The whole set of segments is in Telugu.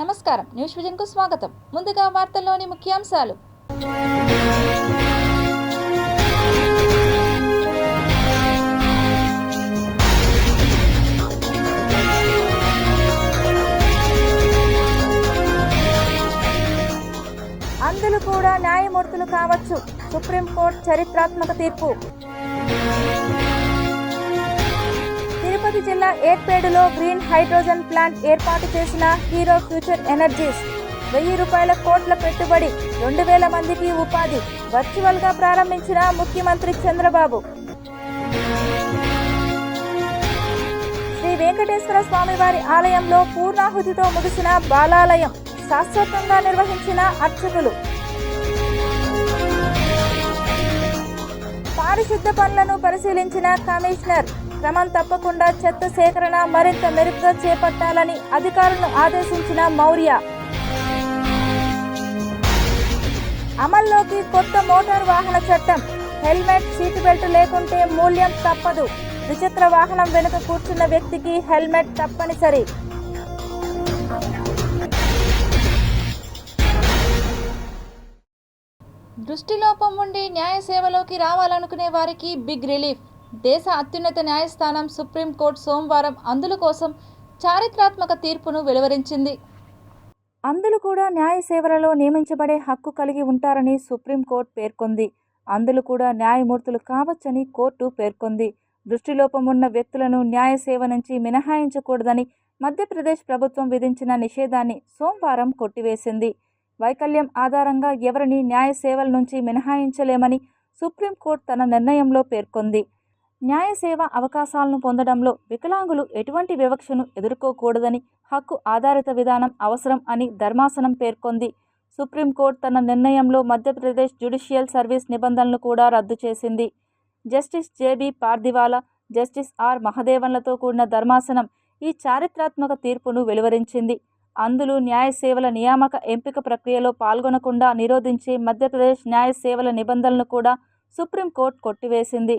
నమస్కారం, న్యూస్ విజన్ కు స్వాగతం. ముందుగా వార్తల్లోని ముఖ్యాంశాలు. అందులు కూడా న్యాయమూర్తులు కావచ్చు, సుప్రీంకోర్టు చరిత్రాత్మక తీర్పు. తిరుపతి జిల్లా ఏర్పేడులో గ్రీన్ హైడ్రోజన్ ప్లాంట్ ఏర్పాటు చేసిన హీరో ఫ్యూచర్ ఎనర్జీస్ 1000 రూపాయల కోట్ల పెట్టుబడి, 2000 మందికి ఉపాధి వర్చువల్ గా ప్రారంభించిన ముఖ్యమంత్రి చంద్రబాబు. శ్రీ వెంకటేశ్వర స్వామివారి ఆలయంలో పూర్ణాహుతితో ముగిసిన బాలాలయం శాశ్వతంగా నిర్వహించిన అర్చకులు. పారిశుద్ధ పనులను పరిశీలించిన కమిషనర్ క్రమం తప్పకుండా చెత్త సేకరణ మరింత మెరుగ్గా చేపట్టాలని అధికారులను ఆదేశించిన మౌర్య. అమల్లోకి కొత్త మోటార్ వాహన చట్టం. హెల్మెట్, సీటు బెల్ట్ లేకుంటే మూల్యం తప్పదు. ద్విచక్ర వాహనం వెనుక కూర్చున్న వ్యక్తికి హెల్మెట్ తప్పనిసరి. దృష్టిలోపం ఉండి న్యాయ సేవలోకి రావాలనుకునే వారికి బిగ్ రిలీఫ్. దేశ అత్యున్నత న్యాయస్థానం సుప్రీంకోర్టు సోమవారం అందుల కోసం చారిత్రాత్మక తీర్పును వెలువరించింది. అందులు కూడా న్యాయ సేవలలో నియమించబడే హక్కు కలిగి ఉంటారని సుప్రీంకోర్టు పేర్కొంది. అందులు కూడా న్యాయమూర్తులు కావచ్చని కోర్టు పేర్కొంది. దృష్టిలోపం ఉన్న వ్యక్తులను న్యాయ సేవ నుంచి మినహాయించకూడదని మధ్యప్రదేశ్ ప్రభుత్వం విధించిన నిషేధాన్ని సోమవారం కొట్టివేసింది. వైకల్యం ఆధారంగా ఎవరిని న్యాయ సేవల నుంచి మినహాయించలేమని సుప్రీంకోర్టు తన నిర్ణయంలో పేర్కొంది. న్యాయ సేవ అవకాశాలను పొందడంలో వికలాంగులు ఎటువంటి వివక్షను ఎదుర్కోకూడదని, హక్కు ఆధారిత విధానం అవసరం అని ధర్మాసనం పేర్కొంది. సుప్రీంకోర్టు తన నిర్ణయంలో మధ్యప్రదేశ్ జ్యుడిషియల్ సర్వీస్ నిబంధనలు కూడా రద్దు చేసింది. Justice JB Pardiwala, justice R మహదేవన్లతో కూడిన ధర్మాసనం ఈ చారిత్రాత్మక తీర్పును వెలువరించింది. అందులు న్యాయ సేవల నియామక ఎంపిక ప్రక్రియలో పాల్గొనకుండా నిరోధించే మధ్యప్రదేశ్ న్యాయ సేవల నిబంధనలను కూడా సుప్రీంకోర్టు కొట్టివేసింది.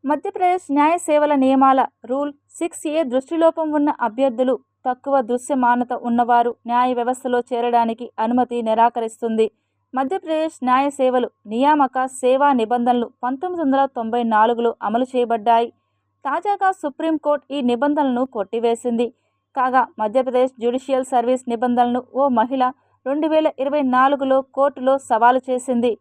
మధ్యప్రదేశ్ న్యాయ సేవల నియమాల రూల్ 6A దృష్టిలోపం ఉన్న అభ్యర్థులు, తక్కువ దృశ్యమానత ఉన్నవారు న్యాయ వ్యవస్థలో చేరడానికి అనుమతి నిరాకరిస్తుంది. మధ్యప్రదేశ్ న్యాయ సేవలు నియామక సేవా నిబంధనలు 1994లో అమలు చేయబడ్డాయి. తాజాగా సుప్రీంకోర్టు ఈ నిబంధనలను కొట్టివేసింది. కాగా మధ్యప్రదేశ్ జ్యుడిషియల్ సర్వీస్ నిబంధనలను ఓ మహిళ 2024లో కోర్టులో సవాలు చేసింది.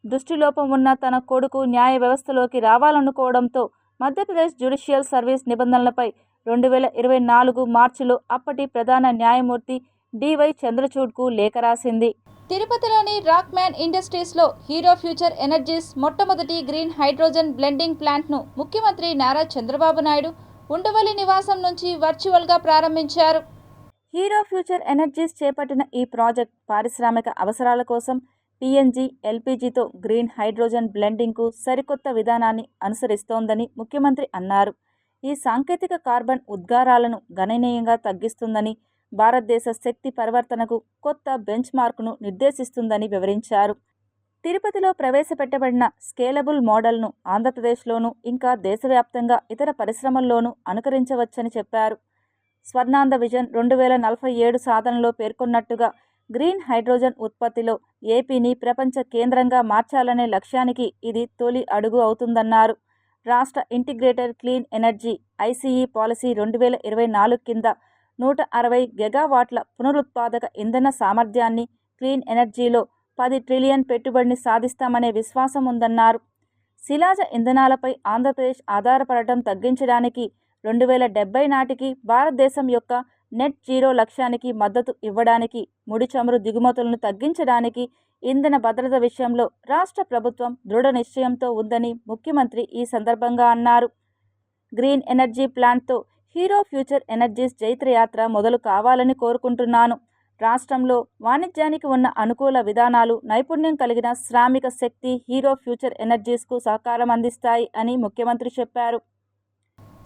దృష్టిలోపం ఉన్న తన కొడుకు న్యాయ వ్యవస్థలోకి రావాలనుకోవడంతో మధ్యప్రదేశ్ జ్యుడిషియల్ సర్వీస్ నిబంధనలపై 2024 మార్చిలో అప్పటి ప్రధాన న్యాయమూర్తి డివై చంద్రచూడ్కు లేఖ రాసింది. తిరుపతిలోని రాక్ మ్యాన్ ఇండస్ట్రీస్లో హీరో ఫ్యూచర్ ఎనర్జీస్ మొట్టమొదటి గ్రీన్ హైడ్రోజన్ బ్లెండింగ్ ప్లాంట్ను ముఖ్యమంత్రి నారా చంద్రబాబు నాయుడు ఉండవల్లి నివాసం నుంచి వర్చువల్గా ప్రారంభించారు. హీరో ఫ్యూచర్ ఎనర్జీస్ చేపట్టిన ఈ ప్రాజెక్ట్ పారిశ్రామిక అవసరాల కోసం PNG, LPGతో గ్రీన్ హైడ్రోజన్ బ్లెండింగ్కు సరికొత్త విధానాన్ని అనుసరిస్తోందని ముఖ్యమంత్రి అన్నారు. ఈ సాంకేతిక కార్బన్ ఉద్గారాలను గణనీయంగా తగ్గిస్తుందని, భారతదేశ శక్తి పరివర్తనకు కొత్త బెంచ్ మార్క్ను నిర్దేశిస్తుందని వివరించారు. తిరుపతిలో ప్రవేశపెట్టబడిన స్కేలబుల్ మోడల్ను ఆంధ్రప్రదేశ్లోనూ ఇంకా దేశవ్యాప్తంగా ఇతర పరిశ్రమల్లోనూ అనుకరించవచ్చని చెప్పారు. స్వర్ణాంధ్ర విజన్ 2047 సాధనలో పేర్కొన్నట్టుగా గ్రీన్ హైడ్రోజన్ ఉత్పత్తిలో ఏపీని ప్రపంచ కేంద్రంగా మార్చాలనే లక్ష్యానికి ఇది తొలి అడుగు అవుతుందన్నారు. రాష్ట్ర integrated clean energy ICE policy 2024 కింద 160 గెగావాట్ల పునరుత్పాదక ఇంధన సామర్థ్యాన్ని, క్లీన్ ఎనర్జీలో 10 ట్రిలియన్ పెట్టుబడిని సాధిస్తామనే విశ్వాసం ఉందన్నారు. శిలాజ ఇంధనాలపై ఆంధ్రప్రదేశ్ ఆధారపడటం తగ్గించడానికి 2070 నాటికి భారతదేశం యొక్క నెట్ జీరో లక్ష్యానికి మద్దతు ఇవ్వడానికి, ముడి చమురు దిగుమతులను తగ్గించడానికి, ఇంధన భద్రత విషయంలో రాష్ట్ర ప్రభుత్వం దృఢ నిశ్చయంతో ఉందని ముఖ్యమంత్రి ఈ సందర్భంగా అన్నారు. గ్రీన్ ఎనర్జీ ప్లాంట్తో హీరో ఫ్యూచర్ ఎనర్జీస్ జైత్రయాత్ర మొదలు కావాలని కోరుకుంటున్నాను. రాష్ట్రంలో వాణిజ్యానికి ఉన్న అనుకూల విధానాలు, నైపుణ్యం కలిగిన శ్రామిక శక్తి హీరో ఫ్యూచర్ ఎనర్జీస్కు సహకారం అందిస్తాయి అని ముఖ్యమంత్రి చెప్పారు.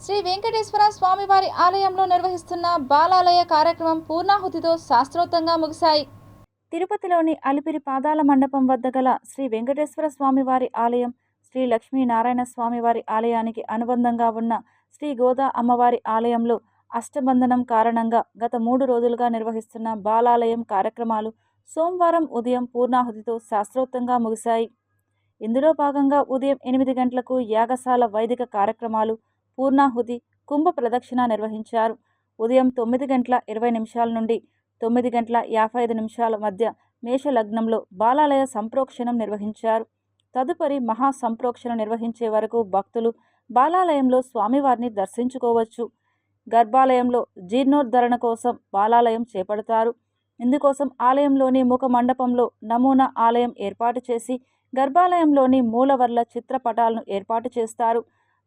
శ్రీ వెంకటేశ్వర స్వామివారి ఆలయంలో నిర్వహిస్తున్న బాలాలయ కార్యక్రమం పూర్ణాహుతితో శాస్త్రోక్తంగా ముగిశాయి. తిరుపతిలోని అలిపిరి పాదాల మండపం వద్ద గల శ్రీ వెంకటేశ్వర స్వామివారి ఆలయం, శ్రీ లక్ష్మీనారాయణ స్వామివారి ఆలయానికి అనుబంధంగా ఉన్న శ్రీ గోదా అమ్మవారి ఆలయంలో అష్టబంధనం కారణంగా గత 3 రోజులుగా నిర్వహిస్తున్న బాలాలయం కార్యక్రమాలు సోమవారం ఉదయం పూర్ణాహుతితో శాస్త్రోక్తంగా ముగిశాయి. ఇందులో భాగంగా ఉదయం 8 గంటలకు యాగశాల వైదిక కార్యక్రమాలు, పూర్ణాహుతి, కుంభ ప్రదక్షిణ నిర్వహించారు. ఉదయం 9 గంటల 20 నిమిషాల నుండి 9 గంటల 55 నిమిషాల మధ్య మేషలగ్నంలో బాలాలయ సంప్రోక్షణం నిర్వహించారు. తదుపరి మహా సంప్రోక్షణ నిర్వహించే వరకు భక్తులు బాలాలయంలో స్వామివారిని దర్శించుకోవచ్చు. గర్భాలయంలో జీర్ణోద్ధరణ కోసం బాలాలయం చేపడతారు. ఇందుకోసం ఆలయంలోని ముఖ మండపంలో నమూనా ఆలయం ఏర్పాటు చేసి గర్భాలయంలోని మూలవర్ల చిత్రపటాలను ఏర్పాటు చేస్తారు.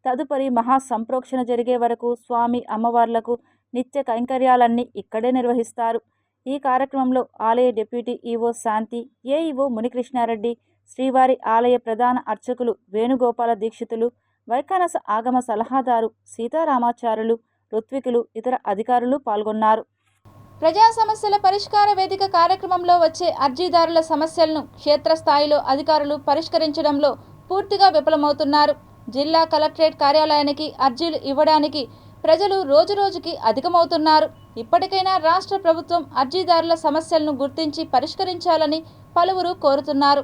తదుపరి మహా సంప్రోక్షణ జరిగే వరకు స్వామి అమ్మవార్లకు నిత్య కైంకర్యాలన్నీ ఇక్కడే నిర్వహిస్తారు. ఈ కార్యక్రమంలో ఆలయ డిప్యూటీ ఈవో శాంతి, ఏఈఓ మునికృష్ణారెడ్డి, శ్రీవారి ఆలయ ప్రధాన అర్చకులు వేణుగోపాల దీక్షితులు, వైఖానస ఆగమ సలహాదారు సీతారామాచార్యులు, ఋత్వికులు, ఇతర అధికారులు పాల్గొన్నారు. ప్రజా సమస్యల పరిష్కార వేదిక కార్యక్రమంలో వచ్చే అర్జీదారుల సమస్యలను క్షేత్రస్థాయిలో అధికారులు పరిష్కరించడంలో పూర్తిగా విఫలమవుతున్నారు. జిల్లా కలెక్టరేట్ కార్యాలయానికి అర్జీలు ఇవ్వడానికి ప్రజలు రోజురోజుకి అధికమవుతున్నారు. ఇప్పటికైనా రాష్ట్ర ప్రభుత్వం అర్జీదారుల సమస్యలను గుర్తించి పరిష్కరించాలని పలువురు కోరుతున్నారు.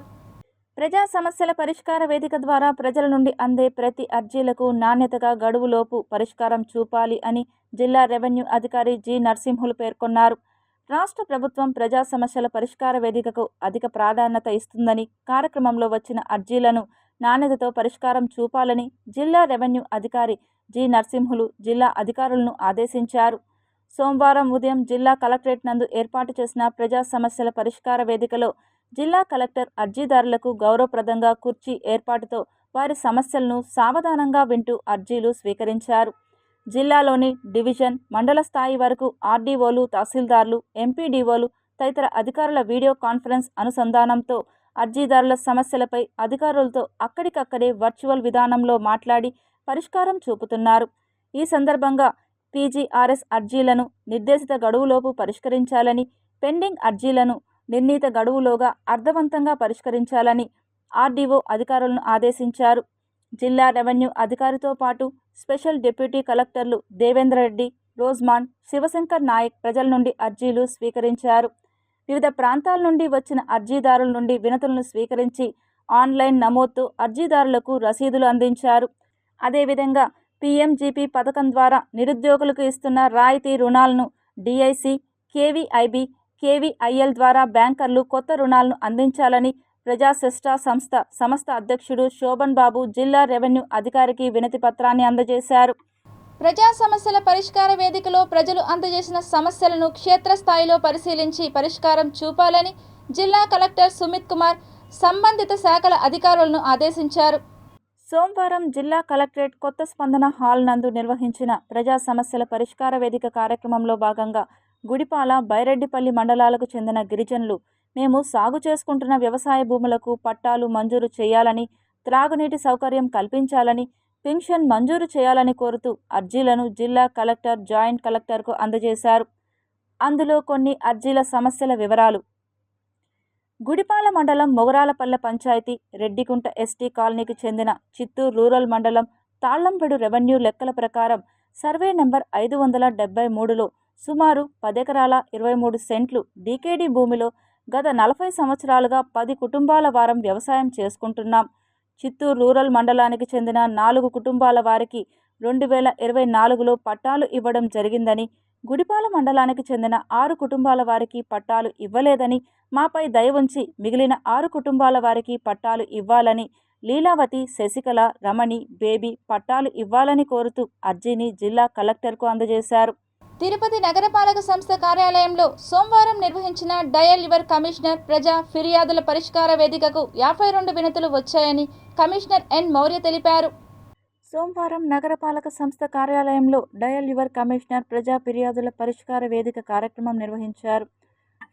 ప్రజా సమస్యల పరిష్కార వేదిక ద్వారా ప్రజల నుండి అందే ప్రతి అర్జీలకు నాణ్యతగా గడువులోపు పరిష్కారం చూపాలి అని జిల్లా రెవెన్యూ అధికారి జి నరసింహులు పేర్కొన్నారు. రాష్ట్ర ప్రభుత్వం ప్రజా సమస్యల పరిష్కార వేదికకు అధిక ప్రాధాన్యత ఇస్తుందని, కార్యక్రమంలో వచ్చిన అర్జీలను నాణ్యతతో పరిష్కారం చూపాలని జిల్లా రెవెన్యూ అధికారి జి నరసింహులు జిల్లా అధికారులను ఆదేశించారు. సోమవారం ఉదయం జిల్లా కలెక్టరేట్ నందు ఏర్పాటు చేసిన ప్రజా సమస్యల పరిష్కార వేదికలో జిల్లా కలెక్టర్ అర్జీదారులకు గౌరవప్రదంగా కుర్చీ ఏర్పాటుతో వారి సమస్యలను సావధానంగా వింటూ అర్జీలు స్వీకరించారు. జిల్లాలోని డివిజన్, మండల స్థాయి వరకు ఆర్డీఓలు, తహసీల్దార్లు, ఎంపీడీఓలు తదితర అధికారుల వీడియో కాన్ఫరెన్స్ అనుసంధానంతో అర్జీదారుల సమస్యలపై అధికారులతో అక్కడికక్కడే వర్చువల్ విధానంలో మాట్లాడి పరిష్కారం చూపుతున్నారు. ఈ సందర్భంగా పీజీఆర్ఎస్ అర్జీలను నిర్దేశిత గడువులోపు పరిష్కరించాలని, పెండింగ్ అర్జీలను నిర్ణీత గడువులోగా అర్థవంతంగా పరిష్కరించాలని ఆర్డీఓ అధికారులను ఆదేశించారు. జిల్లా రెవెన్యూ అధికారితో పాటు స్పెషల్ డిప్యూటీ కలెక్టర్లు దేవేంద్రరెడ్డి, రోజ్మాన్, శివశంకర్ నాయక్ ప్రజల నుండి అర్జీలు స్వీకరించారు. వివిధ ప్రాంతాల నుండి వచ్చిన అర్జీదారుల నుండి వినతులను స్వీకరించి ఆన్లైన్ నమోదుతో అర్జీదారులకు రసీదులు అందించారు. అదేవిధంగా పీఎంజీపీ పథకం ద్వారా నిరుద్యోగులకు ఇస్తున్న రాయితీ రుణాలను డిఐసి, కేవీఐబి, కేవీఐఎల్ ద్వారా బ్యాంకర్లు కొత్త రుణాలను అందించాలని ప్రజాశిష్ట సంస్థ అధ్యక్షుడు శోభన్ బాబు జిల్లా రెవెన్యూ అధికారికి వినతి పత్రాన్ని అందజేశారు. ప్రజా సమస్యల పరిష్కార వేదికలో ప్రజలు అందజేసిన సమస్యలను క్షేత్రస్థాయిలో పరిశీలించి పరిష్కారం చూపాలని జిల్లా కలెక్టర్ సుమిత్ కుమార్ సంబంధిత శాఖల అధికారులను ఆదేశించారు. సోమవారం జిల్లా కలెక్టరేట్ కొత్త స్పందన హాల్ నందు నిర్వహించిన ప్రజా సమస్యల పరిష్కార వేదిక కార్యక్రమంలో భాగంగా గుడిపాల, బైరెడ్డిపల్లి మండలాలకు చెందిన గిరిజనులు మేము సాగు చేసుకుంటున్న వ్యవసాయ భూములకు పట్టాలు మంజూరు చేయాలని, త్రాగునీటి సౌకర్యం కల్పించాలని, పింఛన్ మంజూరు చేయాలని కోరుతూ అర్జీలను జిల్లా కలెక్టర్, జాయింట్ కలెక్టర్కు అందజేశారు. అందులో కొన్ని అర్జీల సమస్యల వివరాలు: గుడిపాల మండలం మొగరాలపల్లె పంచాయతీ, రెడ్డికుంట ఎస్టీ కాలనీకి చెందిన చిత్తూరు రూరల్ మండలం తాళ్లంబెడు రెవెన్యూ లెక్కల ప్రకారం సర్వే నెంబర్ 573లో సుమారు 10 ఎకరాల 23 సెంట్లు డీకేడీ భూమిలో గత 40 సంవత్సరాలుగా 10 కుటుంబాల వారం వ్యవసాయం చేసుకుంటున్నాం. చిత్తూరు రూరల్ మండలానికి చెందిన 4 కుటుంబాల వారికి 2024లో పట్టాలు ఇవ్వడం జరిగిందని, గుడిపాల మండలానికి చెందిన 6 కుటుంబాల వారికి పట్టాలు ఇవ్వలేదని, మాపై దయ ఉంచి మిగిలిన 6 కుటుంబాల వారికి పట్టాలు ఇవ్వాలని లీలావతి, శశికళ, రమణి, బేబీ పట్టాలు ఇవ్వాలని కోరుతూ అర్జీని జిల్లా కలెక్టర్కు అందజేశారు. తిరుపతి నగరపాలక సంస్థ కార్యాలయంలో సోమవారం నిర్వహించిన డయల్ యువర్ కమిషనర్ ప్రజా ఫిర్యాదుల పరిష్కార వేదికకు 52 వినతులు వచ్చాయని కమిషనర్ ఎన్ మౌర్య తెలిపారు. సోమవారం నగరపాలక సంస్థ కార్యాలయంలో డయల్ యువర్ కమిషనర్ ప్రజా ఫిర్యాదుల పరిష్కార వేదిక కార్యక్రమం నిర్వహించారు.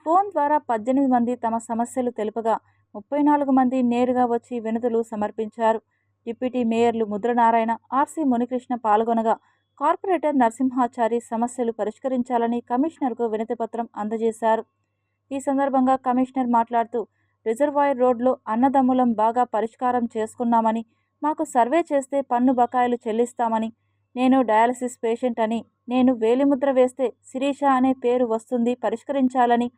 ఫోన్ ద్వారా 18 మంది తమ సమస్యలు తెలుపగా 34 మంది నేరుగా వచ్చి వినతులు సమర్పించారు. డిప్యూటీ మేయర్లు ముద్రనారాయణ, ఆర్సీ మునికృష్ణ పాల్గొనగా కార్పొరేటర్ నరసింహాచారి సమస్యలు పరిష్కరించాలని కమిషనర్కు వినతిపత్రం అందజేశారు. ఈ సందర్భంగా కమిషనర్ మాట్లాడుతూ రిజర్వాయర్ రోడ్లో అన్నదమ్ములం బాగా పరిష్కారం చేసుకున్నామని, మాకు సర్వే చేస్తే పన్ను బకాయిలు చెల్లిస్తామని, నేను డయాలసిస్ పేషెంట్ అని, నేను వేలిముద్ర వేస్తే శిరీష అనే పేరు వస్తుంది, పరిష్కరించాలని,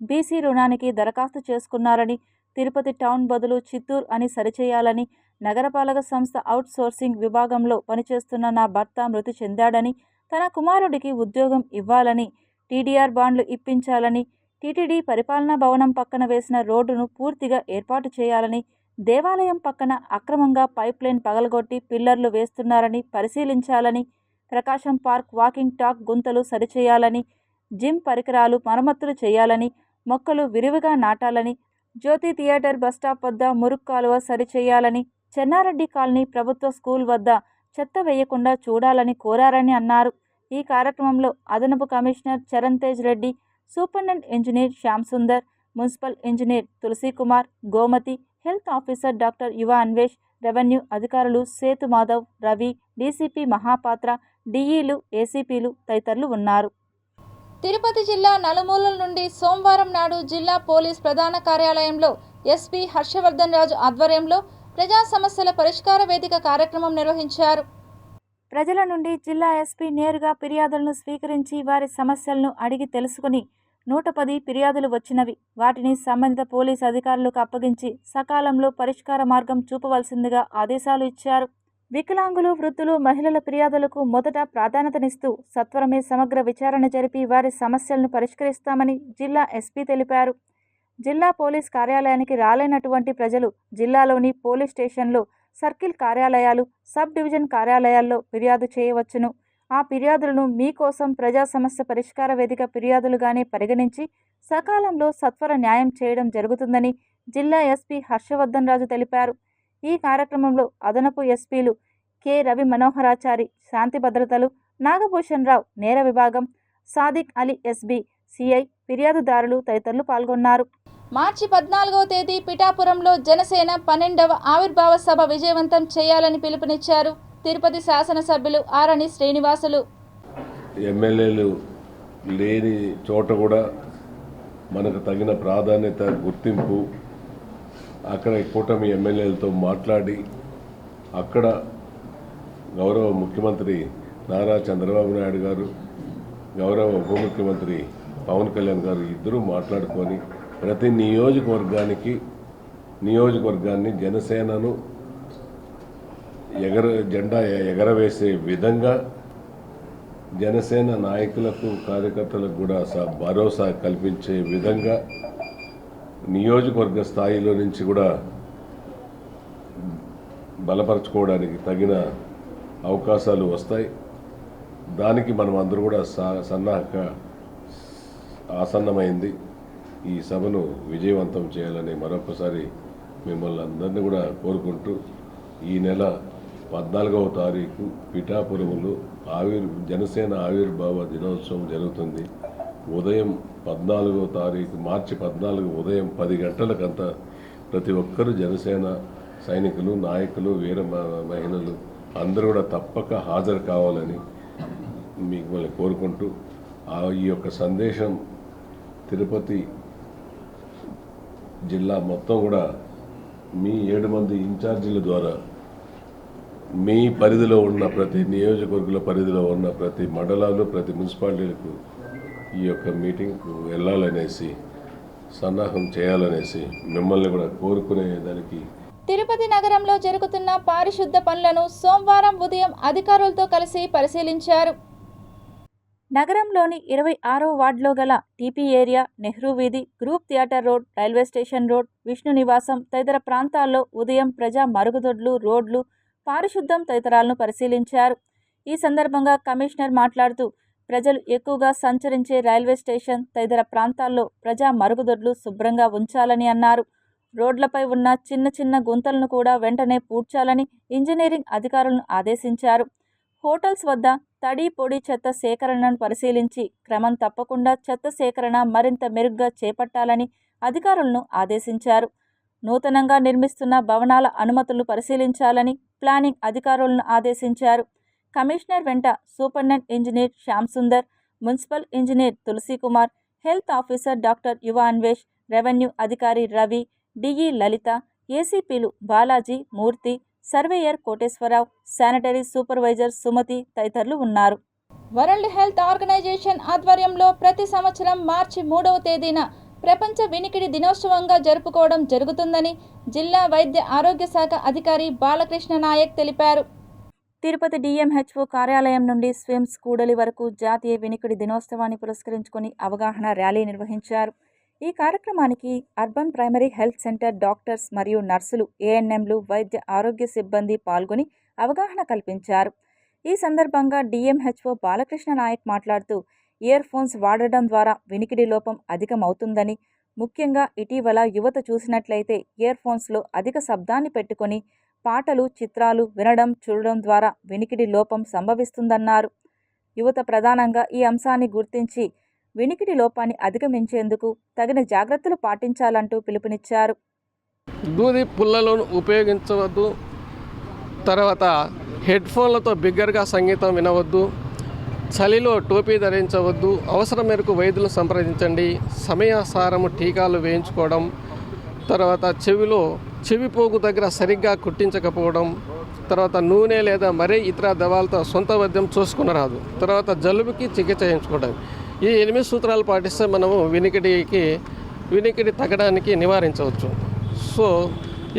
బీసీ రుణానికి దరఖాస్తు చేసుకున్నారని, తిరుపతి టౌన్ బదులు చిత్తూరు అని సరిచేయాలని, నగరపాలక సంస్థ అవుట్ సోర్సింగ్ విభాగంలో పనిచేస్తున్న నా భర్త మృతి చెందాడని, తన కుమారుడికి ఉద్యోగం ఇవ్వాలని, టీడీఆర్ బాండ్లు ఇప్పించాలని, టీటీడీ పరిపాలనా భవనం పక్కన వేసిన రోడ్డును పూర్తిగా ఏర్పాటు చేయాలని, దేవాలయం పక్కన అక్రమంగా పైప్లైన్ పగలగొట్టి పిల్లర్లు వేస్తున్నారని పరిశీలించాలని, ప్రకాశం పార్క్ వాకింగ్ టాక్ గుంతలు సరిచేయాలని, జిమ్ పరికరాలు మరమ్మతులు చేయాలని, మొక్కలు విరివిగా నాటాలని, జ్యోతి థియేటర్ బస్టాప్ వద్ద మురుగు కాలువ సరిచేయాలని, చెన్నారెడ్డి కాలనీ ప్రభుత్వ స్కూల్ వద్ద చెత్త వేయకుండా చూడాలని కోరారని అన్నారు. ఈ కార్యక్రమంలో అదనపు commissioner Charan Tej Reddy, superintendent engineer Shyam Sundar, municipal engineer Tulasikumar, Gomathi, health officer doctor Yuva Anvesh, revenue అధికారులు సేతు మాధవ్, రవి, డీసీపీ మహాపాత్ర, డీఈలు, ఏసీపీలు తదితరులు ఉన్నారు. తిరుపతి జిల్లా నలుమూలల నుండి సోమవారం నాడు జిల్లా పోలీస్ ప్రధాన కార్యాలయంలో ఎస్పీ హర్షవర్ధన్ రాజు ఆధ్వర్యంలో ప్రజా సమస్యల పరిష్కార వేదిక కార్యక్రమం నిర్వహించారు. ప్రజల నుండి జిల్లా ఎస్పీ నేరుగా ఫిర్యాదులను స్వీకరించి వారి సమస్యలను అడిగి తెలుసుకుని 110 ఫిర్యాదులు వచ్చినవి. వాటిని సంబంధిత పోలీసు అధికారులకు అప్పగించి సకాలంలో పరిష్కార మార్గం చూపవలసిందిగా ఆదేశాలు ఇచ్చారు. వికలాంగులు, వృద్ధులు, మహిళల ఫిర్యాదులకు మొదట ప్రాధాన్యతనిస్తూ సత్వరమే సమగ్ర విచారణ జరిపి వారి సమస్యలను పరిష్కరిస్తామని జిల్లా ఎస్పీ తెలిపారు. జిల్లా పోలీస్ కార్యాలయానికి రాలేనటువంటి ప్రజలు జిల్లాలోని పోలీస్ స్టేషన్లో, సర్కిల్ కార్యాలయాలు, సబ్ డివిజన్ కార్యాలయాల్లో ఫిర్యాదు చేయవచ్చును. ఆ ఫిర్యాదులను మీకోసం ప్రజా సమస్య పరిష్కార వేదిక ఫిర్యాదులుగానే పరిగణించి సకాలంలో సత్వర న్యాయం చేయడం జరుగుతుందని జిల్లా ఎస్పీ హర్షవర్ధన్ రాజు తెలిపారు. ఈ కార్యక్రమంలో అదనపు ఎస్పీలు కె రవి మనోహరాచారి శాంతి భద్రతలు, నాగభూషణ్ రావు నేర విభాగం, సాదిక్ అలీ ఎస్బీ సిఐ, ఫిర్యాదుదారులు తదితరులు పాల్గొన్నారు. మార్చి 14వ తేదీ పిఠాపురంలో జనసేన 12వ ఆవిర్భావ సభ విజయవంతం చేయాలని పిలుపునిచ్చారు తిరుపతి శాసనసభ్యులు ఆరణి శ్రీనివాసులు. ఎమ్మెల్యేలు లేని చోట కూడా మనకు తగిన ప్రాధాన్యత, గుర్తింపు, అక్కడ కూటమి ఎమ్మెల్యేలతో మాట్లాడి అక్కడ గౌరవ ముఖ్యమంత్రి నారా చంద్రబాబు నాయుడు గారు, గౌరవ ఉప ముఖ్యమంత్రి పవన్ కళ్యాణ్ గారు ఇద్దరూ మాట్లాడుకొని ప్రతి నియోజకవర్గాన్ని జనసేనను జెండా ఎగరవేసే విధంగా జనసేన నాయకులకు, కార్యకర్తలకు కూడా భరోసా కల్పించే విధంగా నియోజకవర్గ స్థాయిలో నుంచి కూడా బలపరచుకోవడానికి తగిన అవకాశాలు వస్తాయి. దానికి మనం అందరూ కూడా సన్నాహక ఆసన్నమైంది. ఈ సభను విజయవంతం చేయాలని మరొకసారి మిమ్మల్ని అందరినీ కూడా కోరుకుంటూ ఈ నెల 14వ తారీఖు పిఠాపురంలో జనసేన ఆవిర్భావ దినోత్సవం జరుగుతుంది. ఉదయం 14వ తారీఖు మార్చి 14 ఉదయం 10 గంటలకంతా ప్రతి ఒక్కరూ జనసేన సైనికులు, నాయకులు, వీర మహిళలు అందరూ కూడా తప్పక హాజరు కావాలని మిమ్మల్ని కోరుకుంటూ ఈ యొక్క సందేశం తిరుపతి జిల్లా మొత్తం కూడా మీ 7 మంది ఇన్ఛార్జీల ద్వారా మీ పరిధిలో ఉన్న ప్రతి నియోజకవర్గాల పరిధిలో ఉన్న ప్రతి మండలాలు, ప్రతి మున్సిపాలిటీలకు ఈ యొక్క మీటింగ్కు వెళ్ళాలనేసి, సన్నాహం చేయాలనేసి మిమ్మల్ని కూడా కోరుకునేదానికి తిరుపతి నగరంలో జరుగుతున్న పారిశుద్ధ పనులను సోమవారం ఉదయం అధికారులతో కలిసి పరిశీలించారు. నగరంలోని 26వ వార్డులో గల టీపీ ఏరియా, నెహ్రూ వీధి, group theatre road, railway station road, Vishnu నివాసం తదితర ప్రాంతాల్లో ఉదయం ప్రజా మరుగుదొడ్లు, రోడ్లు, పారిశుద్ధం తదితరాలను పరిశీలించారు. ఈ సందర్భంగా కమిషనర్ మాట్లాడుతూ ప్రజలు ఎక్కువగా సంచరించే రైల్వే స్టేషన్ తదితర ప్రాంతాల్లో ప్రజా మరుగుదొడ్లు శుభ్రంగా ఉంచాలని అన్నారు. రోడ్లపై ఉన్న చిన్న చిన్న గుంతలను కూడా వెంటనే పూడ్చాలని ఇంజనీరింగ్ అధికారులను ఆదేశించారు. హోటల్స్ వద్ద తడి, పొడి చెత్త సేకరణను పరిశీలించి క్రమం తప్పకుండా చెత్త సేకరణ మరింత మెరుగ్గా చేపట్టాలని అధికారులను ఆదేశించారు. నూతనంగా నిర్మిస్తున్న భవనాల అనుమతులను పరిశీలించాలని ప్లానింగ్ అధికారులను ఆదేశించారు. కమిషనర్ వెంట superintendent engineer Shyam Sundar, municipal engineer Tulasikumar, health officer doctor Yuva Anvesh, revenue అధికారి రవి, డిఈ లలిత, ఏసీపీలు Balaji, Murthy, surveyor Koteswararao, sanitary supervisor Sumathi తదితరులు ఉన్నారు. వరల్డ్ హెల్త్ ఆర్గనైజేషన్ ఆధ్వర్యంలో ప్రతి సంవత్సరం మార్చి 3వ తేదీన ప్రపంచ వినికిడి దినోత్సవంగా జరుపుకోవడం జరుగుతుందని జిల్లా వైద్య ఆరోగ్య శాఖ అధికారి బాలకృష్ణ నాయక్ తెలిపారు. తిరుపతి DMHO కార్యాలయం నుండి స్విమ్స్ కూడలి వరకు జాతీయ వినికిడి దినోత్సవాన్ని పురస్కరించుకొని అవగాహన ర్యాలీ నిర్వహించారు. ఈ కార్యక్రమానికి urban primary health centre doctors మరియు నర్సులు, ANMలు, వైద్య ఆరోగ్య సిబ్బంది పాల్గొని అవగాహన కల్పించారు. ఈ సందర్భంగా DMHO బాలకృష్ణ నాయక్ మాట్లాడుతూ ఇయర్ ఫోన్స్ వాడడం ద్వారా వినికిడి లోపం అధికమవుతుందని, ముఖ్యంగా ఇటీవల యువత చూసినట్లయితే ఇయర్ ఫోన్స్లో అధిక శబ్దాన్ని పెట్టుకొని పాటలు, చిత్రాలు వినడం, చూడడం ద్వారా వినికిడి లోపం సంభవిస్తుందన్నారు. యువత ప్రధానంగా ఈ అంశాన్ని గుర్తించి వినికిడి లోపాన్ని అధిగమించేందుకు తగిన జాగ్రత్తలు పాటించాలంటూ పిలుపునిచ్చారు. దూది పుల్లలను ఉపయోగించవద్దు. తర్వాత హెడ్ఫోన్లతో బిగ్గరగా సంగీతం వినవద్దు. చలిలో టోపీ ధరించవద్దు. అవసరం మేరకు వైద్యులను సంప్రదించండి. సమయానుసారము టీకాలు వేయించుకోవడం. తర్వాత చెవిపోగు దగ్గర సరిగ్గా కుట్టించకపోవడం. తర్వాత నూనె లేదా మరే ఇతర దవాలతో సొంత వైద్యం చూసుకునరాదు. తర్వాత జలుబుకి చికిత్స చేయించుకోవడం. ఈ 8 సూత్రాలు పాటిస్తే మనము వినికిడి తగ్గడానికి నివారించవచ్చు. సో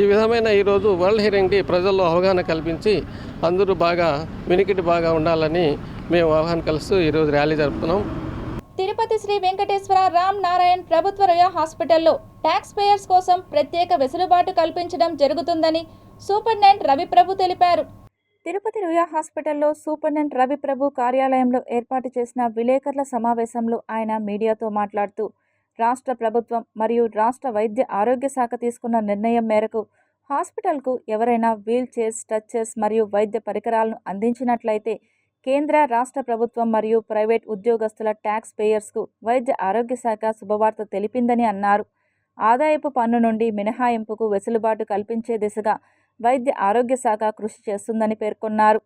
ఈ విధమైన ఈరోజు వరల్డ్ హియరింగ్ డే ప్రజల్లో అవగాహన కల్పించి అందరూ వినికిడి బాగా ఉండాలని మేము అవగాహన కలుస్తూ ఈరోజు ర్యాలీ జరుపుతున్నాం. తిరుపతి శ్రీ వెంకటేశ్వర రామ్ నారాయణ్ ప్రభుత్వ రుయా హాస్పిటల్లో ట్యాక్స్ పేయర్స్ కోసం ప్రత్యేక వెసులుబాటు కల్పించడం జరుగుతుందని సూపరింటెండెంట్ రవిప్రభు తెలిపారు. తిరుపతి రుయా హాస్పిటల్లో సూపరింటెండెంట్ రవిప్రభు కార్యాలయంలో ఏర్పాటు చేసిన విలేకరుల సమావేశంలో ఆయన మీడియాతో మాట్లాడుతూ రాష్ట్ర ప్రభుత్వం మరియు రాష్ట్ర వైద్య ఆరోగ్య శాఖ తీసుకున్న నిర్ణయం మేరకు హాస్పిటల్కు ఎవరైనా వీల్ చైర్స్, స్ట్రెచర్స్ మరియు వైద్య పరికరాలను అందించినట్లయితే కేంద్ర, రాష్ట్ర ప్రభుత్వం మరియు ప్రైవేట్ ఉద్యోగస్తుల ట్యాక్స్ పేయర్స్కు వైద్య ఆరోగ్య శాఖ శుభవార్త తెలిపిందని అన్నారు. ఆదాయపు పన్ను నుండి మినహాయింపుకు వెసులుబాటు కల్పించే దిశగా వైద్య ఆరోగ్య శాఖ కృషి చేస్తుందని పేర్కొన్నారు.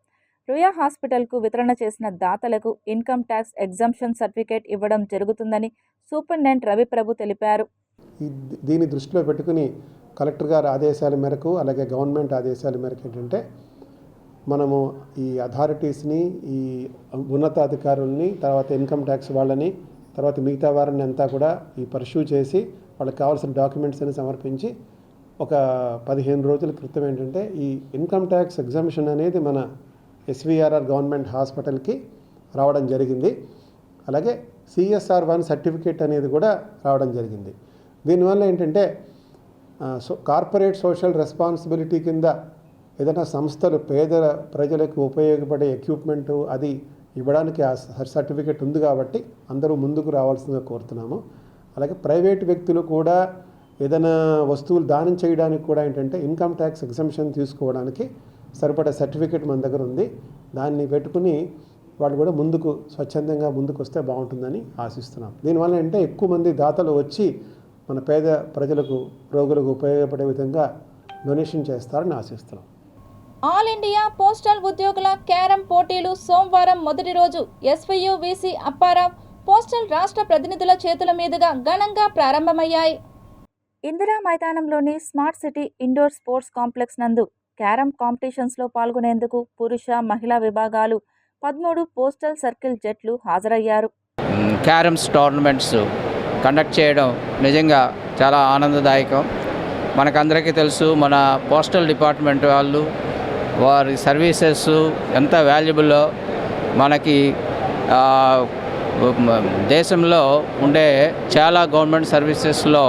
రుయా హాస్పిటల్కు వితరణ చేసిన దాతలకు ఇన్కమ్ ట్యాక్స్ ఎగ్జంప్షన్ సర్టిఫికేట్ ఇవ్వడం జరుగుతుందని సూపరింటెండెంట్ రవిప్రభు తెలిపారు. దీన్ని దృష్టిలో పెట్టుకుని కలెక్టర్ గారి ఆదేశాల మేరకు, అలాగే గవర్నమెంట్ ఆదేశాల మేరకు ఏంటంటే మనము ఈ అథారిటీస్ని, ఈ ఉన్నతాధికారుల్ని, తర్వాత ఇన్కమ్ ట్యాక్స్ వాళ్ళని, తర్వాత మిగతా వారిని అంతా కూడా ఈ పర్ష్యూ చేసి వాళ్ళకి కావాల్సిన డాక్యుమెంట్స్ అని సమర్పించి ఒక 15 రోజుల క్రితం ఏంటంటే ఈ ఇన్కమ్ ట్యాక్స్ ఎగ్జంప్షన్ అనేది మన SVRR గవర్నమెంట్ హాస్పిటల్కి రావడం జరిగింది. అలాగే CSR1 సర్టిఫికేట్ అనేది కూడా రావడం జరిగింది. దీనివల్ల ఏంటంటే కార్పొరేట్ సోషల్ రెస్పాన్సిబిలిటీ కింద ఏదైనా సంస్థలు పేద ప్రజలకు ఉపయోగపడే ఎక్విప్మెంటు అది ఇవ్వడానికి ఆ సర్టిఫికేట్ ఉంది కాబట్టి అందరూ ముందుకు రావాల్సిందిగా కోరుతున్నాము. అలాగే ప్రైవేట్ వ్యక్తులు కూడా ఏదైనా వస్తువులు దానం చేయడానికి కూడా ఏంటంటే ఇన్కమ్ ట్యాక్స్ ఎగ్జంప్షన్ తీసుకోవడానికి సరిపడే సర్టిఫికేట్ మన దగ్గర ఉంది. దాన్ని పెట్టుకుని వాళ్ళు కూడా స్వచ్ఛందంగా ముందుకు వస్తే బాగుంటుందని ఆశిస్తున్నాం. దీనివల్ల అంటే ఎక్కువ మంది దాతలు వచ్చి మన పేద ప్రజలకు, రోగులకు ఉపయోగపడే విధంగా డొనేషన్ చేస్తారని ఆశిస్తున్నాం. ఆల్ ఇండియా పోస్టల్ ఉద్యోగుల క్యారమ్ పోటీలు సోమవారం మొదటి రోజు SVU VC అప్పారావు పోస్టల్ రాష్ట్ర ప్రతినిధుల చేతుల మీదుగా ఘనంగా ప్రారంభమయ్యాయి. ఇందిరా మైదానంలోని smart city indoor sports complex నందు క్యారమ్ కాంపిటీషన్స్లో పాల్గొనేందుకు పురుష, మహిళా విభాగాలు 13 పోస్టల్ సర్కిల్ జట్లు హాజరయ్యారు. క్యారమ్స్ టోర్నమెంట్స్ కండక్ట్ చేయడం నిజంగా చాలా ఆనందదాయకం. మనకందరికీ తెలుసు, మన పోస్టల్ డిపార్ట్మెంట్ వాళ్ళు వారి సర్వీసెస్ ఎంత వాల్యుబుల్లో. మనకి దేశంలో ఉండే చాలా గవర్నమెంట్ సర్వీసెస్లో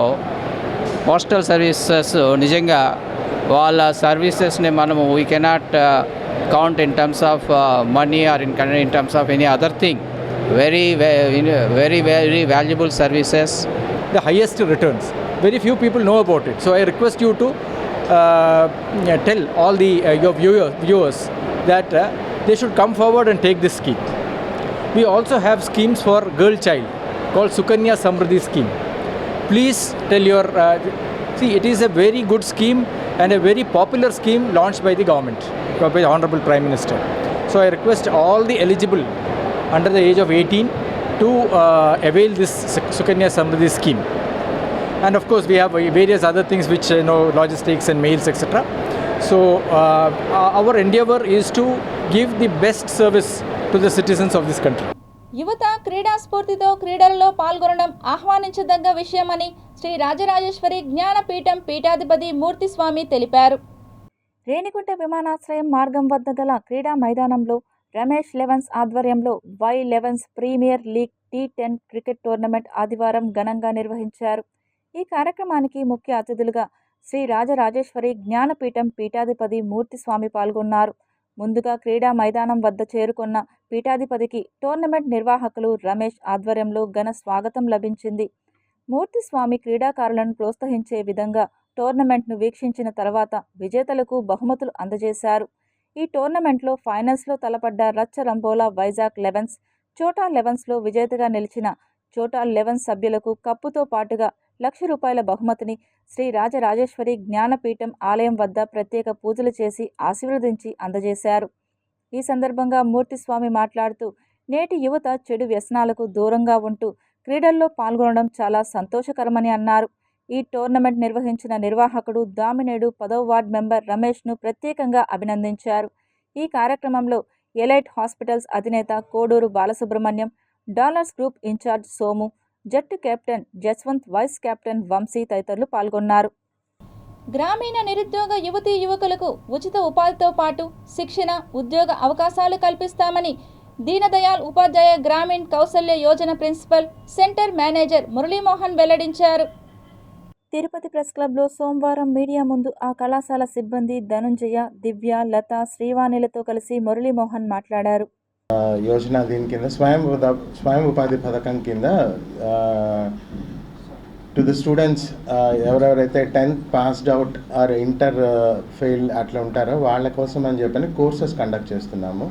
పోస్టల్ సర్వీసెస్ నిజంగా వాళ్ళ సర్వీసెస్ని మనము we cannot count in terms of money are in terms of any other thing. very valuable services. The highest returns. Very few people know about it. So I request you to tell all your viewers that they should come forward and take this scheme. We also have schemes for girl child called Sukanya Samriddhi scheme. Please tell your see, it is a very good scheme and a very popular scheme launched by the government, by the Honorable Prime Minister. So I request all the eligible under the age of 18 to avail this Sukanya Samriddhi scheme. And of course we have various other things which logistics and mails etc. So our endeavor is to give the best service to the citizens of this country. యువత క్రీడా స్ఫూర్తితో క్రీడలలో పాల్గొనడం ఆహ్వానించదగ్గ విషయమని శ్రీ రాజరాజేశ్వరి జ్ఞానపీఠం పీఠాధిపతి మూర్తిస్వామి తెలిపారు. రేణిగుంట విమానాశ్రయం మార్గం వద్ద గల క్రీడా మైదానంలో రమేష్ లెవెన్స్ ఆధ్వర్యంలో Y11 premier league T10 cricket tournament ఆదివారం ఘనంగా నిర్వహించారు. ఈ కార్యక్రమానికి ముఖ్య అతిథులుగా శ్రీ రాజరాజేశ్వరి జ్ఞానపీఠం పీఠాధిపతి మూర్తిస్వామి పాల్గొన్నారు. ముందుగా క్రీడా మైదానం వద్ద చేరుకున్న పీఠాధిపతికి టోర్నమెంట్ నిర్వాహకులు రమేష్ ఆధ్వర్యంలో ఘన స్వాగతం లభించింది. మూర్తిస్వామి క్రీడాకారులను ప్రోత్సహించే విధంగా టోర్నమెంట్ను వీక్షించిన తర్వాత విజేతలకు బహుమతులు అందజేశారు. ఈ టోర్నమెంట్లో ఫైనల్స్లో తలపడ్డ రచ్చ రంబోలా వైజాగ్ లెవెన్స్, చోటా లెవెన్స్లో విజేతగా నిలిచిన చోటా లెవెన్స్ సభ్యులకు కప్పుతో పాటుగా ₹1,00,000 బహుమతిని శ్రీ రాజరాజేశ్వరి జ్ఞానపీఠం ఆలయం వద్ద ప్రత్యేక పూజలు చేసి ఆశీర్వదించి అందజేశారు. ఈ సందర్భంగా మూర్తిస్వామి మాట్లాడుతూ నేటి యువత చెడు వ్యసనాలకు దూరంగా ఉంటూ క్రీడల్లో పాల్గొనడం చాలా సంతోషకరమని అన్నారు. ఈ టోర్నమెంట్ నిర్వహించిన నిర్వాహకుడు దామినేడు 10వ వార్డు మెంబర్ రమేష్ను ప్రత్యేకంగా అభినందించారు. ఈ కార్యక్రమంలో ఎలైట్ హాస్పిటల్స్ అధినేత Koduru Balasubrahmanyam, dollars group incharge Somu, జట్టు captain Jaswanth, vice captain Vamsi తదితరులు పాల్గొన్నారు. గ్రామీణ నిరుద్యోగ యువతీ యువకులకు ఉచిత ఉపాధితో పాటు శిక్షణ, ఉద్యోగ అవకాశాలు కల్పిస్తామని Deendayal Upadhyaya Grameen Kaushalya Yojana principal centre manager Muralimohan వెల్లడించారు. తిరుపతి ప్రెస్ క్లబ్లో సోమవారం మీడియా ముందు ఆ కళాశాల సిబ్బంది ధనుంజయ, దివ్య, లత, శ్రీవాణిలతో కలిసి మురళీమోహన్ మాట్లాడారు. యోజన దీని కింద స్వయం ఉపాధి పథకం కింద టు ద స్టూడెంట్స్ ఎవరెవరైతే 10th passed out or inter fail అట్లా ఉంటారో వాళ్ళ కోసం అని చెప్పని కోర్సెస్ కండక్ట్ చేస్తున్నాము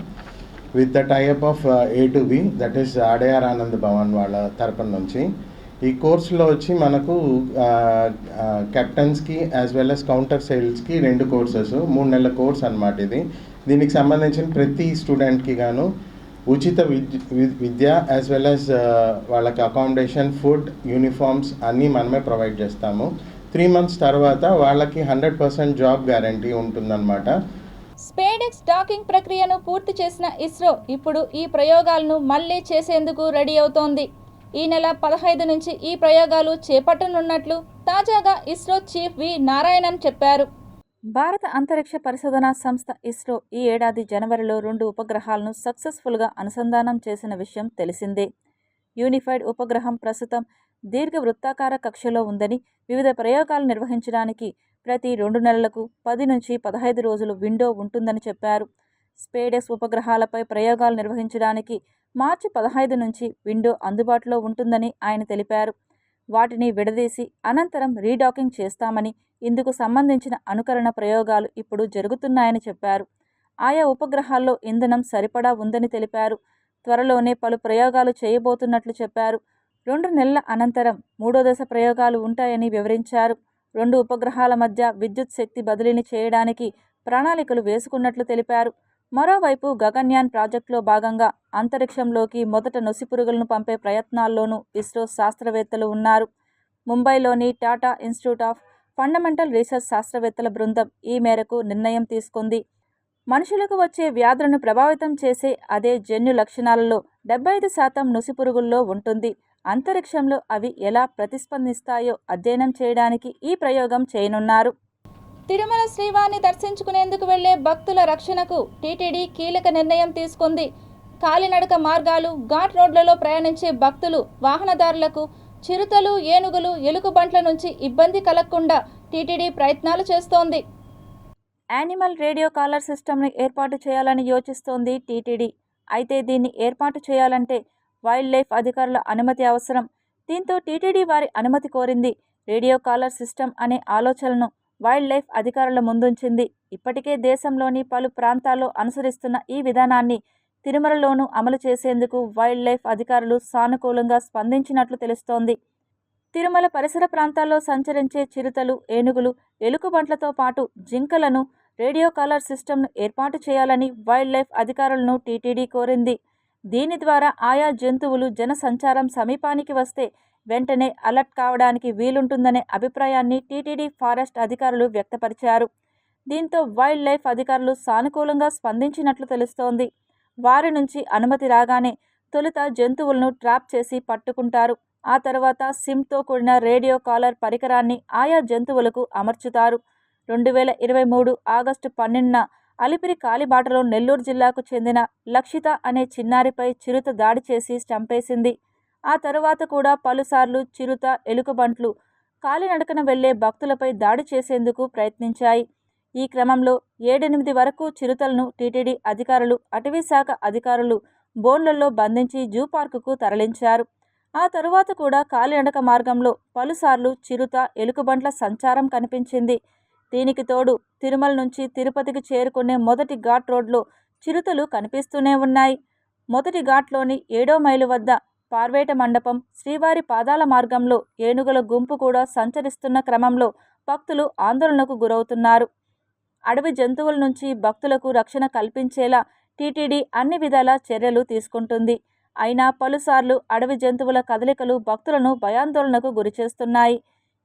with the type of A2B, that is Adyar Anand Bhavan వాళ్ళ తరపున నుంచి. ఈ కోర్సులో వచ్చి మనకు కెప్టెన్స్కి యాజ్ వెల్ as కౌంటర్ సేల్స్కి 2 కోర్సెస్, 3 నెలల కోర్స్ అన్నమాట ఇది. దీనికి సంబంధించిన ప్రతి స్టూడెంట్కి గాను ఉచిత విద్య యాజ్ వెల్ as వాళ్ళకి అకామిడేషన్, ఫుడ్, యూనిఫామ్స్ అన్నీ మనమే ప్రొవైడ్ చేస్తాము. 3 months తర్వాత వాళ్ళకి 100% జాబ్ గ్యారంటీ ఉంటుందన్నమాట. స్పేడెక్స్ డాకింగ్ ప్రక్రియను పూర్తి చేసిన ఇస్రో ఇప్పుడు ఈ ప్రయోగాలను మళ్లీ చేసేందుకు రెడీ అవుతోంది. ఈ నెల 15 నుంచి ఈ ప్రయోగాలు చేపట్టనున్నట్లు తాజాగా ఇస్రో చీఫ్ వి నారాయణన్ చెప్పారు. భారత అంతరిక్ష పరిశోధనా సంస్థ ఇస్రో ఈ ఏడాది జనవరిలో 2 ఉపగ్రహాలను సక్సెస్ఫుల్గా అనుసంధానం చేసిన విషయం తెలిసిందే. యూనిఫైడ్ ఉపగ్రహం ప్రస్తుతం దీర్ఘవృత్తాకార కక్షలో ఉందని, వివిధ ప్రయోగాలు నిర్వహించడానికి ప్రతి 2 నెలలకు 10 నుంచి 15 రోజులు విండో ఉంటుందని చెప్పారు. స్పేడెక్స్ ఉపగ్రహాలపై ప్రయోగాలు నిర్వహించడానికి మార్చి 15 నుంచి విండో అందుబాటులో ఉంటుందని ఆయన తెలిపారు. వాటిని విడదీసి అనంతరం రీడాకింగ్ చేస్తామని, ఇందుకు సంబంధించిన అనుకరణ ప్రయోగాలు ఇప్పుడు జరుగుతున్నాయని చెప్పారు. ఆయా ఉపగ్రహాల్లో ఇంధనం సరిపడా ఉందని తెలిపారు. త్వరలోనే పలు ప్రయోగాలు చేయబోతున్నట్లు చెప్పారు. 2 నెలల అనంతరం 3వ దశ ప్రయోగాలు ఉంటాయని వివరించారు. 2 ఉపగ్రహాల మధ్య విద్యుత్ శక్తి బదిలీని చేయడానికి ప్రణాళికలు వేసుకున్నట్లు తెలిపారు. మరోవైపు గగన్యాన్ ప్రాజెక్టులో భాగంగా అంతరిక్షంలోకి మొదట నుసిపురుగులను పంపే ప్రయత్నాల్లోనూ ఇస్రో శాస్త్రవేత్తలు ఉన్నారు. ముంబైలోని Tata institute of fundamental research శాస్త్రవేత్తల బృందం ఈ మేరకు నిర్ణయం తీసుకుంది. మనుషులకు వచ్చే వ్యాధులను ప్రభావితం చేసే అదే జన్యు లక్షణాలలో 75% నుసిపురుగుల్లో ఉంటుంది. అంతరిక్షంలో అవి ఎలా ప్రతిస్పందిస్తాయో అధ్యయనం చేయడానికి ఈ ప్రయోగం చేయనున్నారు. తిరుమల శ్రీవారిని దర్శించుకునేందుకు వెళ్లే భక్తుల రక్షణకు టీటీడీ కీలక నిర్ణయం తీసుకుంది. కాలినడక మార్గాలు, ఘాట్ రోడ్లలో ప్రయాణించే భక్తులు, వాహనదారులకు చిరుతలు, ఏనుగులు, ఎలుగుబంట్ల నుంచి ఇబ్బంది కలగకుండా టీటీడీ ప్రయత్నాలు చేస్తోంది. యానిమల్ రేడియో కాలర్ సిస్టమ్ని ఏర్పాటు చేయాలని యోచిస్తోంది టీటీడీ. అయితే దీన్ని ఏర్పాటు చేయాలంటే వైల్డ్ లైఫ్ అధికారుల అనుమతి అవసరం. దీంతో టీటీడీ వారి అనుమతి కోరింది. రేడియో కాలర్ సిస్టమ్ అనే ఆలోచనను వైల్డ్ లైఫ్ అధికారుల ముందుంచింది. ఇప్పటికే దేశంలోని పలు ప్రాంతాల్లో అనుసరిస్తున్న ఈ విధానాన్ని తిరుమలలోనూ అమలు చేసేందుకు వైల్డ్ లైఫ్ అధికారులు సానుకూలంగా స్పందించినట్లు తెలుస్తోంది. తిరుమల పరిసర ప్రాంతాల్లో సంచరించే చిరుతలు, ఏనుగులు, ఎలుకబంట్లతో పాటు జింకలను రేడియో కాలర్ సిస్టమ్ను ఏర్పాటు చేయాలని వైల్డ్ లైఫ్ అధికారులను టీటీడీ కోరింది. దీని ద్వారా ఆయా జంతువులు జన సంచారం సమీపానికి వస్తే వెంటనే అలర్ట్ కావడానికి వీలుంటుందనే అభిప్రాయాన్ని టీటీడీ ఫారెస్ట్ అధికారులు వ్యక్తపరిచారు. దీంతో వైల్డ్ లైఫ్ అధికారులు సానుకూలంగా స్పందించినట్లు తెలుస్తోంది. వారి నుంచి అనుమతి రాగానే తొలుత జంతువులను ట్రాప్ చేసి పట్టుకుంటారు. ఆ తర్వాత సిమ్తో కూడిన రేడియో కాలర్ పరికరాన్ని ఆయా జంతువులకు అమర్చుతారు. 2023 ఆగస్టు 12న అలిపిరి కాలిబాటలో నెల్లూరు జిల్లాకు చెందిన లక్షిత అనే చిన్నారిపై చిరుత దాడి చేసి చంపేసింది. ఆ తరువాత కూడా పలుసార్లు చిరుత, ఎలుకబంట్లు కాలినడకన వెళ్లే భక్తులపై దాడి చేసేందుకు ప్రయత్నించాయి. ఈ క్రమంలో 7-8 వరకు చిరుతలను టీటీడీ అధికారులు, అటవీశాఖ అధికారులు బోన్లలో బంధించి జూ పార్కుకు తరలించారు. ఆ తరువాత కూడా కాలినడక మార్గంలో పలుసార్లు చిరుత, ఎలుకబంట్ల సంచారం కనిపించింది. దీనికి తోడు తిరుమల నుంచి తిరుపతికి చేరుకునే మొదటి ఘాట్ రోడ్లో చిరుతలు కనిపిస్తూనే ఉన్నాయి. మొదటి ఘాట్లోని 7వ మైలు వద్ద పార్వేట మండపం, శ్రీవారి పాదాల మార్గంలో ఏనుగుల గుంపు కూడా సంచరిస్తున్న క్రమంలో భక్తులు ఆందోళనకు గురవుతున్నారు. అడవి జంతువుల నుంచి భక్తులకు రక్షణ కల్పించేలా టీటీడీ అన్ని విధాల చర్యలు తీసుకుంటుంది. అయినా పలుసార్లు అడవి జంతువుల కదలికలు భక్తులను భయాందోళనకు గురిచేస్తున్నాయి.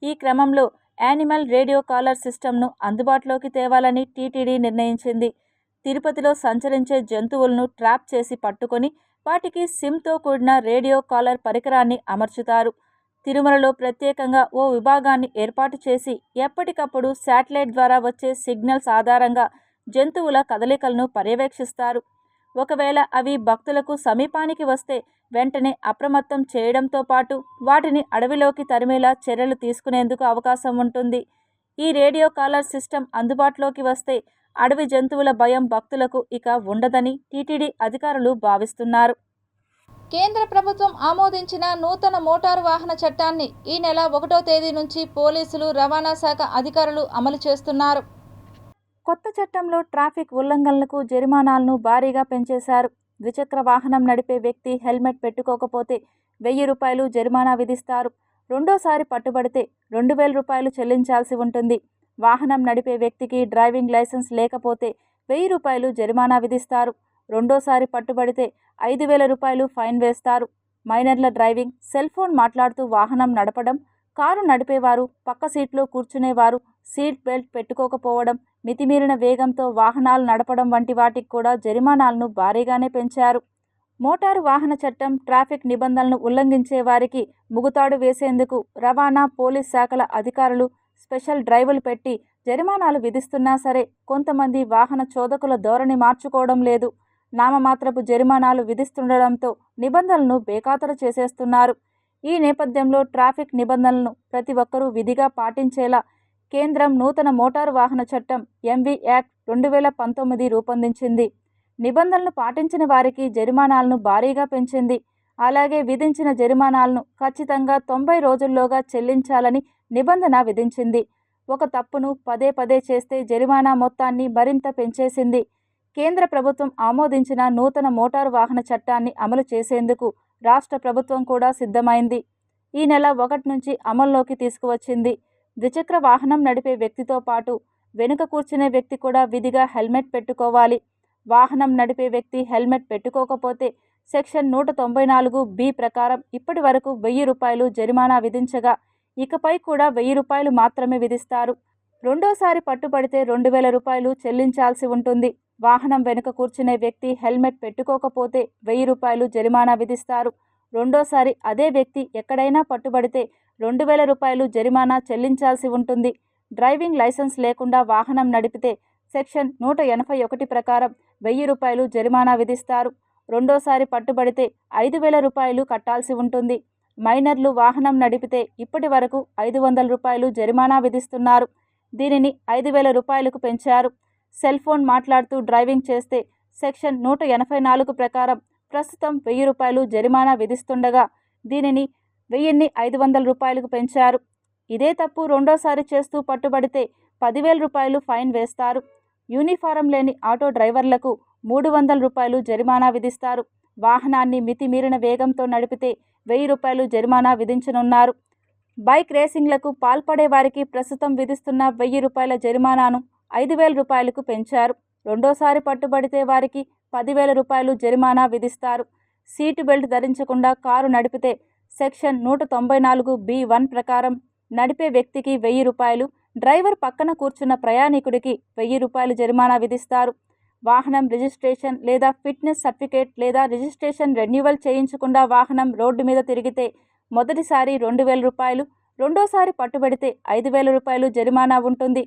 ఈ క్రమంలో యానిమల్ రేడియో కాలర్ సిస్టమ్ను అందుబాటులోకి తేవాలని టీటీడీ నిర్ణయించింది. తిరుపతిలో సంచరించే జంతువులను ట్రాప్ చేసి పట్టుకొని వాటికి సిమ్తో కూడిన రేడియో కాలర్ పరికరాన్ని అమర్చుతారు. తిరుమలలో ప్రత్యేకంగా ఓ విభాగాన్ని ఏర్పాటు చేసి ఎప్పటికప్పుడు శాటిలైట్ ద్వారా వచ్చే సిగ్నల్స్ ఆధారంగా జంతువుల కదలికలను పర్యవేక్షిస్తారు. ఒకవేళ అవి భక్తులకు సమీపానికి వస్తే వెంటనే అప్రమత్తం చేయడంతో పాటు వాటిని అడవిలోకి తరిమేలా చర్యలు తీసుకునేందుకు అవకాశం ఉంటుంది. ఈ రేడియో కాలర్ సిస్టమ్ అందుబాటులోకి వస్తే అడవి జంతువుల భయం భక్తులకు ఇక ఉండదని టీటీడీ అధికారులు భావిస్తున్నారు. కేంద్ర ప్రభుత్వం ఆమోదించిన నూతన మోటారు వాహన చట్టాన్ని ఈ నెల 1వ తేదీ నుంచి పోలీసులు, రవాణా శాఖ అధికారులు అమలు చేస్తున్నారు. కొత్త చట్టంలో ట్రాఫిక్ ఉల్లంఘనలకు జరిమానాలను భారీగా పెంచేశారు. ద్విచక్ర వాహనం నడిపే వ్యక్తి హెల్మెట్ పెట్టుకోకపోతే 1000 రూపాయలు జరిమానా విధిస్తారు. రెండోసారి పట్టుబడితే 2000 రూపాయలు చెల్లించాల్సి ఉంటుంది. వాహనం నడిపే వ్యక్తికి డ్రైవింగ్ లైసెన్స్ లేకపోతే 1000 రూపాయలు జరిమానా విధిస్తారు. రెండోసారి పట్టుబడితే 5000 రూపాయలు ఫైన్ వేస్తారు. మైనర్ల డ్రైవింగ్, సెల్ ఫోన్ మాట్లాడుతూ వాహనం నడపడం, కారు నడిపేవారు, పక్క సీట్లో కూర్చునేవారు సీట్ బెల్ట్ పెట్టుకోకపోవడం, మితిమీరిన వేగంతో వాహనాలు నడపడం వంటి వాటికి కూడా జరిమానాలను భారీగానే పెంచారు. మోటారు వాహన చట్టం ట్రాఫిక్ నిబంధనలను ఉల్లంఘించే వారికి ముగుతాడు వేసేందుకు రవాణా, పోలీస్ శాఖల అధికారులు స్పెషల్ డ్రైవులు పెట్టి జరిమానాలు విధిస్తున్నా సరే కొంతమంది వాహన చోదకుల ధోరణి మార్చుకోవడం లేదు. నామమాత్రపు జరిమానాలు విధిస్తుండడంతో నిబంధనలను బేఖాతరు చేసేస్తున్నారు. ఈ నేపథ్యంలో ట్రాఫిక్ నిబంధనలను ప్రతి ఒక్కరూ విధిగా పాటించేలా కేంద్రం నూతన మోటారు వాహన చట్టం ఎంవి యాక్ట్ 2019 రూపొందించింది. నిబంధనలు పాటించిన వారికి జరిమానాలను భారీగా పెంచింది. అలాగే విధించిన జరిమానాలను ఖచ్చితంగా 90 రోజుల్లోగా చెల్లించాలని నిబంధన విధించింది. ఒక తప్పును పదే పదే చేస్తే జరిమానా మొత్తాన్ని మరింత పెంచేసింది. కేంద్ర ప్రభుత్వం ఆమోదించిన నూతన మోటారు వాహన చట్టాన్ని అమలు చేసేందుకు రాష్ట్ర ప్రభుత్వం కూడా సిద్ధమైంది. ఈ నెల 1 నుంచి అమల్లోకి తీసుకువచ్చింది. ద్విచక్ర వాహనం నడిపే వ్యక్తితో పాటు వెనుక కూర్చునే వ్యక్తి కూడా విధిగా హెల్మెట్ పెట్టుకోవాలి. వాహనం నడిపే వ్యక్తి హెల్మెట్ పెట్టుకోకపోతే సెక్షన్ 194(b) ప్రకారం ఇప్పటి వరకు 1000 రూపాయలు జరిమానా విధించగా ఇకపై కూడా 1000 రూపాయలు మాత్రమే విధిస్తారు. రెండోసారి పట్టుబడితే 2000 రూపాయలు చెల్లించాల్సి ఉంటుంది. వాహనం వెనుక కూర్చునే వ్యక్తి హెల్మెట్ పెట్టుకోకపోతే 1000 రూపాయలు జరిమానా విధిస్తారు. రెండోసారి అదే వ్యక్తి ఎక్కడైనా పట్టుబడితే 2000 రూపాయలు జరిమానా చెల్లించాల్సి ఉంటుంది. డ్రైవింగ్ లైసెన్స్ లేకుండా వాహనం నడిపితే సెక్షన్ 181 ప్రకారం 1000 రూపాయలు జరిమానా విధిస్తారు. రెండోసారి పట్టుబడితే 5000 రూపాయలు కట్టాల్సి ఉంటుంది. మైనర్లు వాహనం నడిపితే ఇప్పటి వరకు 500 రూపాయలు జరిమానా విధిస్తున్నారు. దీనిని 5000 రూపాయలకు పెంచారు. సెల్ ఫోన్ మాట్లాడుతూ డ్రైవింగ్ చేస్తే సెక్షన్ 184 ప్రకారం ప్రస్తుతం 1000 రూపాయలు జరిమానా విధిస్తుండగా దీనిని 1500 రూపాయలకు పెంచారు. ఇదే తప్పు రెండోసారి చేస్తూ పట్టుబడితే 10,000 రూపాయలు ఫైన్ వేస్తారు. యూనిఫారం లేని ఆటో డ్రైవర్లకు 300 రూపాయలు జరిమానా విధిస్తారు. వాహనాన్ని మితిమీరిన వేగంతో నడిపితే 1000 రూపాయలు జరిమానా విధించనున్నారు. బైక్ రేసింగ్లకు పాల్పడే వారికి ప్రస్తుతం విధిస్తున్న 1000 రూపాయల జరిమానాను 5,000 రూపాయలకు పెంచారు. రెండోసారి పట్టుబడితే వారికి 10,000 రూపాయలు జరిమానా విధిస్తారు. సీటు బెల్ట్ ధరించకుండా కారు నడిపితే సెక్షన్ 194(b)(1) ప్రకారం నడిపే వ్యక్తికి 1000 రూపాయలు, డ్రైవర్ పక్కన కూర్చున్న ప్రయాణికుడికి 1000 రూపాయలు జరిమానా విధిస్తారు. వాహనం రిజిస్ట్రేషన్ లేదా ఫిట్నెస్ సర్టిఫికేట్ లేదా రిజిస్ట్రేషన్ రెన్యువల్ చేయించకుండా వాహనం రోడ్డు మీద తిరిగితే మొదటిసారి 2000 రూపాయలు, రెండోసారి పట్టుబడితే 5000 రూపాయలు జరిమానా ఉంటుంది.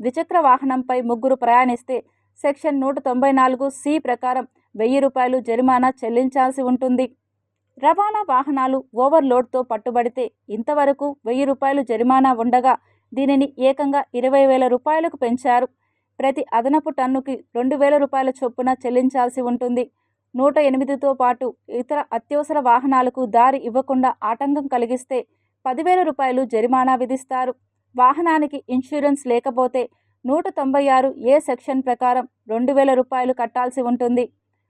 ద్విచక్ర వాహనంపై 3 ప్రయాణిస్తే సెక్షన్ 194(c) ప్రకారం 1000 రూపాయలు జరిమానా చెల్లించాల్సి ఉంటుంది. రవాణా వాహనాలు ఓవర్లోడ్తో పట్టుబడితే ఇంతవరకు 1000 రూపాయలు జరిమానా ఉండగా దీనిని ఏకంగా 20,000 రూపాయలకు పెంచారు. ప్రతి అదనపు టన్నుకి 2,000 రూపాయల చొప్పున చెల్లించాల్సి ఉంటుంది. 108తో పాటు ఇతర అత్యవసర వాహనాలకు దారి ఇవ్వకుండా ఆటంకం కలిగిస్తే 10,000 రూపాయలు జరిమానా విధిస్తారు. వాహనానికి ఇన్సూరెన్స్ లేకపోతే 196(a) సెక్షన్ ప్రకారం 2,000 రూపాయలు కట్టాల్సి ఉంటుంది.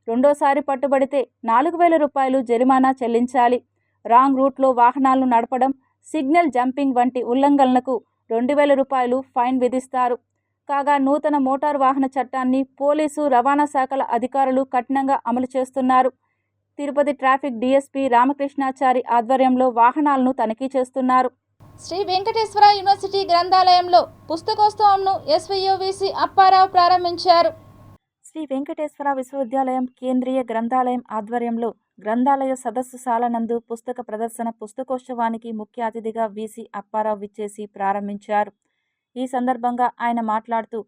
రెండోసారి పట్టుబడితే 4,000 రూపాయలు జరిమానా చెల్లించాలి. రాంగ్ రూట్లో వాహనాలను నడపడం, సిగ్నల్ జంపింగ్ వంటి ఉల్లంఘనలకు 2,000 రూపాయలు ఫైన్ విధిస్తారు. కాగా నూతన మోటారు వాహన చట్టాన్ని పోలీసు, రవాణా శాఖల అధికారులు కఠినంగా అమలు చేస్తున్నారు. తిరుపతి ట్రాఫిక్ డీఎస్పీ రామకృష్ణాచారి ఆధ్వర్యంలో వాహనాలను తనిఖీ చేస్తున్నారు. శ్రీ వెంకటేశ్వర యూనివర్సిటీ గ్రంథాలయంలో పుస్తకోత్సవంను ఎస్వీఓవిసి అప్పారావు ప్రారంభించారు. శ్రీ వెంకటేశ్వర విశ్వవిద్యాలయం కేంద్రీయ గ్రంథాలయం ఆధ్వర్యంలో గ్రంథాలయ సదస్సుశాల నందు పుస్తక ప్రదర్శన పుస్తకోత్సవానికి ముఖ్య అతిథిగా వీసీ అప్పారావు విచ్చేసి ప్రారంభించారు. ఈ సందర్భంగా ఆయన మాట్లాడుతూ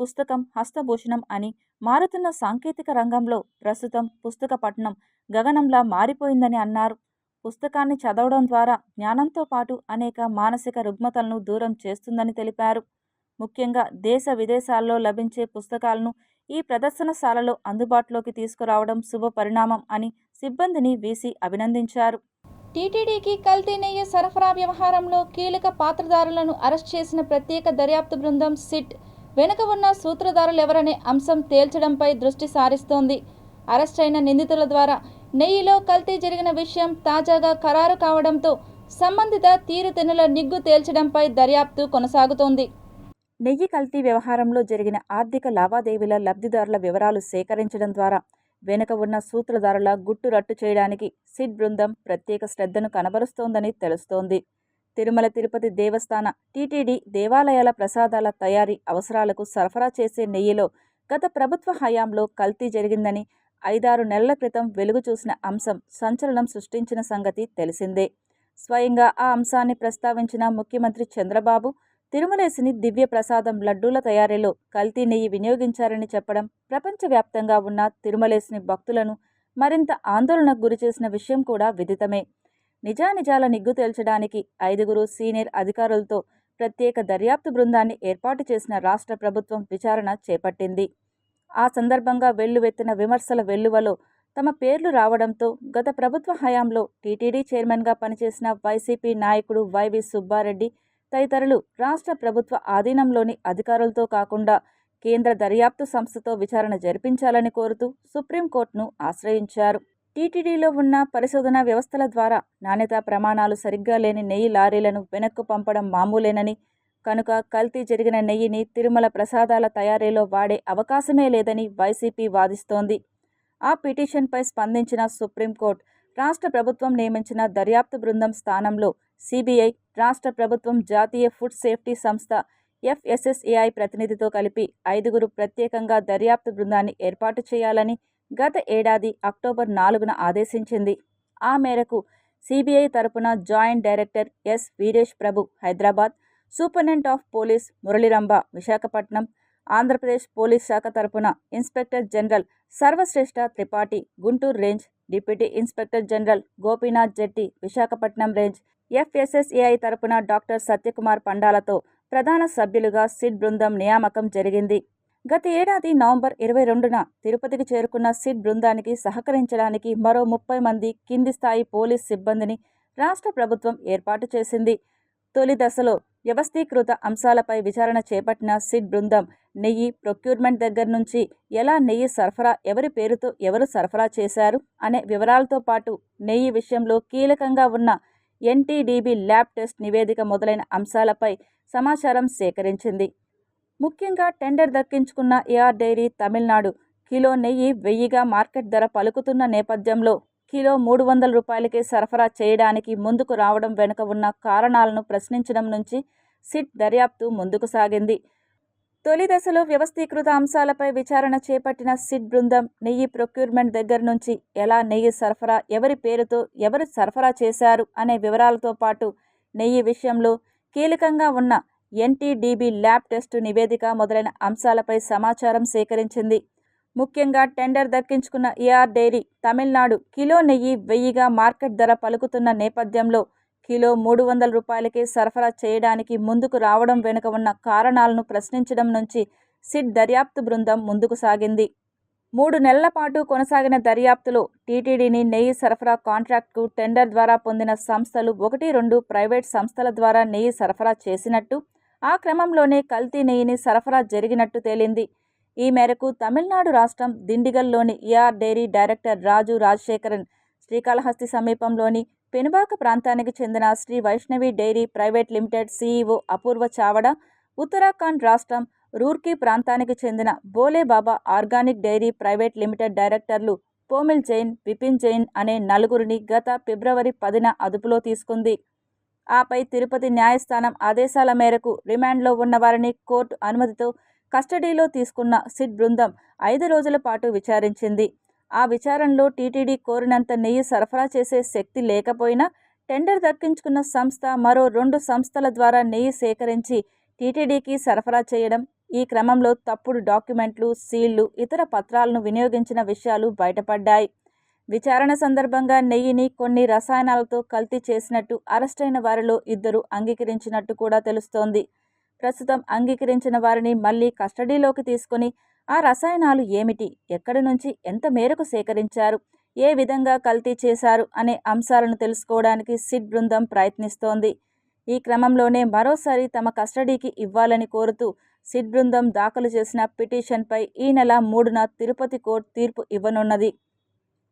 పుస్తకం హస్తభూషణం అని, మారుతున్న సాంకేతిక రంగంలో ప్రస్తుతం పుస్తక పఠనం గగనంలా మారిపోయిందని అన్నారు. పుస్తకాన్ని చదవడం ద్వారా జ్ఞానంతో పాటు అనేక మానసిక రుగ్మతలను దూరం చేస్తుందని తెలిపారు. ముఖ్యంగా దేశ విదేశాల్లో లభించే పుస్తకాలను ఈ ప్రదర్శనశాలలో అందుబాటులోకి తీసుకురావడం శుభ పరిణామం అని సిబ్బందిని వీసీ అభినందించారు. టీటీడీకి కల్తీ నెయ్యి సరఫరా వ్యవహారంలో కీలక పాత్రధారులను అరెస్ట్ చేసిన ప్రత్యేక దర్యాప్తు బృందం సిట్ వెనుక ఉన్న సూత్రధారులెవరనే అంశం తేల్చడంపై దృష్టి సారిస్తోంది. అరెస్ట్ అయిన నిందితుల ద్వారా నెయ్యిలో కల్తీ జరిగిన విషయం తాజాగా ఖరారు కావడంతో సంబంధిత తీరుతెన్నుల నిగ్గు తేల్చడంపై దర్యాప్తు కొనసాగుతోంది. నెయ్యి కల్తీ వ్యవహారంలో జరిగిన ఆర్థిక లావాదేవీల లబ్ధిదారుల వివరాలు సేకరించడం ద్వారా వెనుక ఉన్న సూత్రధారుల గుట్టు రట్టు చేయడానికి సిట్ బృందం ప్రత్యేక శ్రద్ధను కనబరుస్తోందని తెలుస్తోంది. తిరుమల తిరుపతి దేవస్థాన టీటీడీ దేవాలయాల ప్రసాదాల తయారీ అవసరాలకు సరఫరా చేసే నెయ్యిలో గత ప్రభుత్వ హయాంలో కల్తీ జరిగిందని 5-6 నెలల క్రితం వెలుగు చూసిన అంశం సంచలనం సృష్టించిన సంగతి తెలిసిందే. స్వయంగా ఆ అంశాన్ని ప్రస్తావించిన ముఖ్యమంత్రి చంద్రబాబు తిరుమలేసిని దివ్య ప్రసాదం లడ్డూల తయారీలో కల్తీ నెయ్యి వినియోగించారని చెప్పడం ప్రపంచవ్యాప్తంగా ఉన్న తిరుమలేసిని భక్తులను మరింత ఆందోళనకు గురిచేసిన విషయం కూడా విదితమే. నిజానిజాల నిగ్గు తేల్చడానికి 5 సీనియర్ అధికారులతో ప్రత్యేక దర్యాప్తు బృందాన్ని ఏర్పాటు చేసిన రాష్ట్ర ప్రభుత్వం విచారణ చేపట్టింది. ఆ సందర్భంగా వెల్లువెత్తిన విమర్శల వెల్లువలో తమ పేర్లు రావడంతో గత ప్రభుత్వ హయాంలో టీటీడీ చైర్మన్గా పనిచేసిన వైసీపీ నాయకుడు వైవి సుబ్బారెడ్డి తదితరులు రాష్ట్ర ప్రభుత్వ ఆధీనంలోని అధికారులతో కాకుండా కేంద్ర దర్యాప్తు సంస్థతో విచారణ జరిపించాలని కోరుతూ సుప్రీంకోర్టును ఆశ్రయించారు. టీటీడీలో ఉన్న పరిశోధనా వ్యవస్థల ద్వారా నాణ్యతా ప్రమాణాలు సరిగ్గా లేని నెయ్యి లారీలను వెనక్కు పంపడం మామూలేనని, కనుక కల్తీ జరిగిన నెయ్యిని తిరుమల ప్రసాదాల తయారీలో వాడే అవకాశమే లేదని వైసీపీ వాదిస్తోంది. ఆ పిటిషన్పై స్పందించిన సుప్రీంకోర్టు రాష్ట్ర ప్రభుత్వం నియమించిన దర్యాప్తు బృందం స్థానంలో సిబిఐ, రాష్ట్ర ప్రభుత్వం జాతీయ ఫుడ్ సేఫ్టీ సంస్థ FSSAI ప్రతినిధితో కలిపి 5 ప్రత్యేకంగా దర్యాప్తు బృందాన్ని ఏర్పాటు చేయాలని గత ఏడాది అక్టోబర్ 4న ఆదేశించింది. ఆ మేరకు సిబిఐ తరపున joint director S Veeresh Prabhu Hyderabad, superintendent of police Muralirambha Visakhapatnam, Andhra Pradesh police శాఖ తరపున inspector general Sarvashreshth Tripathi Guntur range, deputy inspector general Gopinath Jetti Visakhapatnam range, FSSAI తరపున డాక్టర్ సత్యకుమార్ పండాలతో ప్రధాన సభ్యులుగా సిట్ బృందం నియామకం జరిగింది. గత ఏడాది నవంబర్ 22న తిరుపతికి చేరుకున్న సిట్ బృందానికి సహకరించడానికి మరో 30 మంది కింది స్థాయి పోలీస్ సిబ్బందిని రాష్ట్ర ప్రభుత్వం ఏర్పాటు చేసింది. తొలి దశలో వ్యవస్థీకృత అంశాలపై విచారణ చేపట్టిన సిట్ బృందం నెయ్యి ప్రొక్యూర్మెంట్ దగ్గర నుంచి ఎలా నెయ్యి సరఫరా, ఎవరి పేరుతో ఎవరు సరఫరా చేశారు అనే వివరాలతో పాటు నెయ్యి విషయంలో కీలకంగా ఉన్న NTDB ల్యాబ్ టెస్ట్ నివేదిక మొదలైన అంశాలపై సమాచారం సేకరించింది. ముఖ్యంగా టెండర్ దక్కించుకున్న AR డైరీ తమిళనాడు కిలో నెయ్యి 1000గా మార్కెట్ ధర పలుకుతున్న నేపథ్యంలో కిలో 300 రూపాయలకే సరఫరా చేయడానికి ముందుకు రావడం వెనుక ఉన్న కారణాలను ప్రశ్నించడం నుంచి సిట్ దర్యాప్తు ముందుకు సాగింది. తొలి దశలో వ్యవస్థీకృత అంశాలపై విచారణ చేపట్టిన సిట్ బృందం నెయ్యి ప్రొక్యూర్మెంట్ దగ్గర నుంచి ఎలా నెయ్యి సరఫరా, ఎవరి పేరుతో ఎవరు సరఫరా చేశారు అనే వివరాలతో పాటు నెయ్యి విషయంలో కీలకంగా ఉన్న ఎన్టీడీబీ ల్యాబ్ టెస్టు నివేదిక మొదలైన అంశాలపై సమాచారం సేకరించింది. ముఖ్యంగా టెండర్ దక్కించుకున్న ఏఆర్ డైరీ తమిళనాడు కిలో నెయ్యి 1000గా మార్కెట్ ధర పలుకుతున్న నేపథ్యంలో కిలో 300 రూపాయలకే సరఫరా చేయడానికి ముందుకు రావడం వెనుక ఉన్న కారణాలను ప్రశ్నించడం నుంచి సిట్ దర్యాప్తు బృందం ముందుకు సాగింది. 3 నెలల పాటు కొనసాగిన దర్యాప్తులో టీటీడీని నెయ్యి సరఫరా కాంట్రాక్ట్కు టెండర్ ద్వారా పొందిన సంస్థలు 1-2 ప్రైవేట్ సంస్థల ద్వారా నెయ్యి సరఫరా చేసినట్టు, ఆ క్రమంలోనే కల్తీ నెయ్యిని సరఫరా జరిగినట్టు తేలింది. ఈ మేరకు తమిళనాడు రాష్ట్రం దిండిగల్లోని AR dairy director Raju Rajasekaran, Srikalahasti సమీపంలోని పెనుబాక ప్రాంతానికి చెందిన Sri Vaishnavi dairy private limited CEO Apoorva Chavda, Uttarakhand రాష్ట్రం రూర్కీ ప్రాంతానికి చెందిన Bhole Baba organic dairy private limited డైరెక్టర్లు పోమిల్ జైన్, విపిన్ జైన్ అనే 4గురిని గత ఫిబ్రవరి 10న అదుపులో తీసుకుంది. ఆపై తిరుపతి న్యాయస్థానం ఆదేశాల మేరకు రిమాండ్లో ఉన్న వారిని కోర్టు అనుమతితో కస్టడీలో తీసుకున్న సిట్ బృందం 5 రోజుల పాటు విచారించింది. ఆ విచారణలో టీటీడీ కోరినంత నెయ్యి సరఫరా చేసే శక్తి లేకపోయినా టెండర్ దక్కించుకున్న సంస్థ మరో 2 సంస్థల ద్వారా నెయ్యి సేకరించి టీటీడీకి సరఫరా చేయడం, ఈ క్రమంలో తప్పుడు డాక్యుమెంట్లు, సీళ్లు, ఇతర పత్రాలను వినియోగించిన విషయాలు బయటపడ్డాయి. విచారణ సందర్భంగా నెయ్యిని కొన్ని రసాయనాలతో కల్తీ చేసినట్టు అరెస్టైన వారిలో 2 అంగీకరించినట్టు కూడా తెలుస్తోంది. ప్రస్తుతం అంగీకరించిన వారిని మళ్లీ కస్టడీలోకి తీసుకుని ఆ రసాయనాలు ఏమిటి, ఎక్కడి నుంచి ఎంత మేరకు సేకరించారు, ఏ విధంగా కల్తీ చేశారు అనే అంశాలను తెలుసుకోవడానికి సిట్ బృందం ప్రయత్నిస్తోంది. ఈ క్రమంలోనే మరోసారి తమ కస్టడీకి ఇవ్వాలని కోరుతూ సిట్ బృందం దాఖలు చేసిన పిటిషన్పై ఈ నెల 3న తిరుపతి కోర్టు తీర్పు ఇవ్వనున్నది.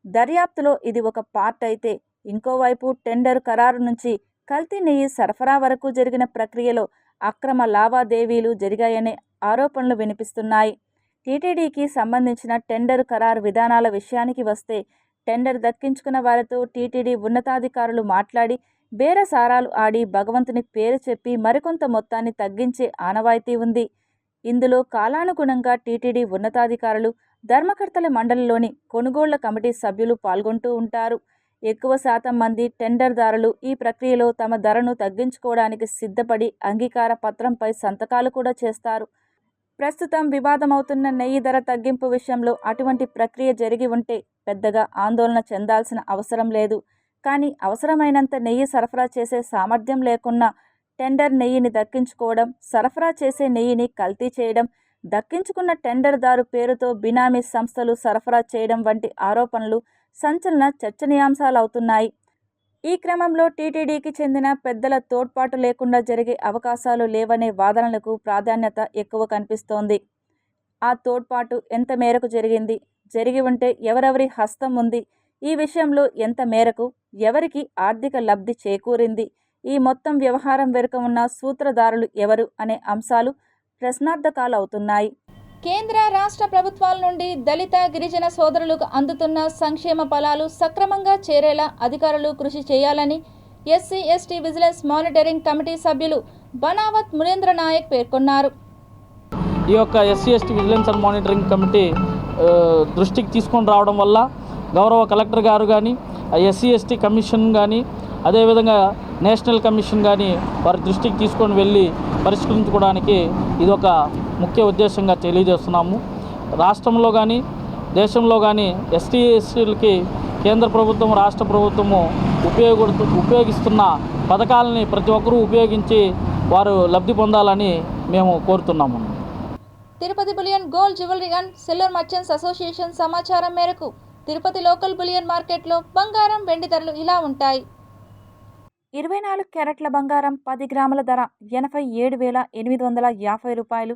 దర్యాప్తులో ఇది ఒక పార్ట్ అయితే, ఇంకోవైపు టెండర్ ఖరారు నుంచి కల్తీ నెయ్యి సరఫరా వరకు జరిగిన ప్రక్రియలో అక్రమ లావాదేవీలు జరిగాయనే ఆరోపణలు వినిపిస్తున్నాయి. టీటీడీకి సంబంధించిన టెండర్ ఖరారు విధానాల విషయానికి వస్తే, టెండర్ దక్కించుకున్న వారితో టీటీడీ ఉన్నతాధికారులు మాట్లాడి బేరసారాలు ఆడి భగవంతుని పేరు చెప్పి మరికొంత మొత్తాన్ని తగ్గించే ఆనవాయితీ ఉంది. ఇందులో కాలానుగుణంగా టీటీడీ ఉన్నతాధికారులు, ధర్మకర్తల మండలిలోని కొనుగోళ్ల కమిటీ సభ్యులు పాల్గొంటూ ఉంటారు. ఎక్కువ శాతం మంది టెండర్దారులు ఈ ప్రక్రియలో తమ ధరను తగ్గించుకోవడానికి సిద్ధపడి అంగీకార పత్రంపై సంతకాలు కూడా చేస్తారు. ప్రస్తుతం వివాదమవుతున్న నెయ్యి ధర తగ్గింపు విషయంలో అటువంటి ప్రక్రియ జరిగి ఉంటే పెద్దగా ఆందోళన చెందాల్సిన అవసరం లేదు. కానీ అవసరమైనంత నెయ్యి సరఫరా చేసే సామర్థ్యం లేకున్నా టెండర్ నెయ్యిని దక్కించుకోవడం, సరఫరా చేసే నెయ్యిని కల్తీ చేయడం, దక్కించుకున్న టెండర్దారు పేరుతో బినామీ సంస్థలు సరఫరా చేయడం వంటి ఆరోపణలు సంచలన చర్చనీయాంశాలవుతున్నాయి. ఈ క్రమంలో టీటీడీకి చెందిన పెద్దల తోడ్పాటు లేకుండా జరిగే అవకాశాలు లేవనే వాదనలకు ప్రాధాన్యత ఎక్కువ కనిపిస్తోంది. ఆ తోడ్పాటు ఎంత మేరకు జరిగింది, జరిగి ఉంటే ఎవరెవరి హస్తం ఉంది, ఈ విషయంలో ఎంత మేరకు ఎవరికి ఆర్థిక లబ్ధి చేకూరింది, ఈ మొత్తం వ్యవహారం వెనుక ఉన్న సూత్రధారులు ఎవరు అనే అంశాలు ప్రశ్నార్థకాలవుతున్నాయి. కేంద్ర రాష్ట్ర ప్రభుత్వాల నుండి దళిత, గిరిజన సోదరులకు అందుతున్న సంక్షేమ ఫలాలు సక్రమంగా చేరేలా అధికారులు కృషి చేయాలని SC ST vigilance monitoring committee సభ్యులు బనావత్ మునేంద్ర నాయక్ పేర్కొన్నారు. ఈ యొక్క SC ST vigilance and monitoring committee దృష్టికి తీసుకొని రావడం వల్ల గౌరవ కలెక్టర్ గారు కానీ, ఎస్సీ ఎస్టీ కమిషన్ కానీ, అదేవిధంగా నేషనల్ కమిషన్ కానీ వారి దృష్టికి తీసుకొని వెళ్ళి పరిష్కరించుకోవడానికి ఇదొక ముఖ్య ఉద్దేశంగా తెలియజేస్తున్నాము. రాష్ట్రంలో కానీ దేశంలో కానీ ఎస్టీ ఎస్టీలకి కేంద్ర ప్రభుత్వం, రాష్ట్ర ప్రభుత్వము ఉపయోగిస్తున్న పథకాలని ప్రతి ఒక్కరూ ఉపయోగించి వారు లబ్ధి పొందాలని మేము కోరుతున్నాము. Tirupati bullion gold jewellery and silver merchants association సమాచారం మేరకు తిరుపతి లోకల్ బులియన్ మార్కెట్లో బంగారం, వెండి ధరలు ఇలా ఉంటాయి. 24 క్యారెట్ల బంగారం 10 గ్రాముల ధర 87,850 రూపాయలు.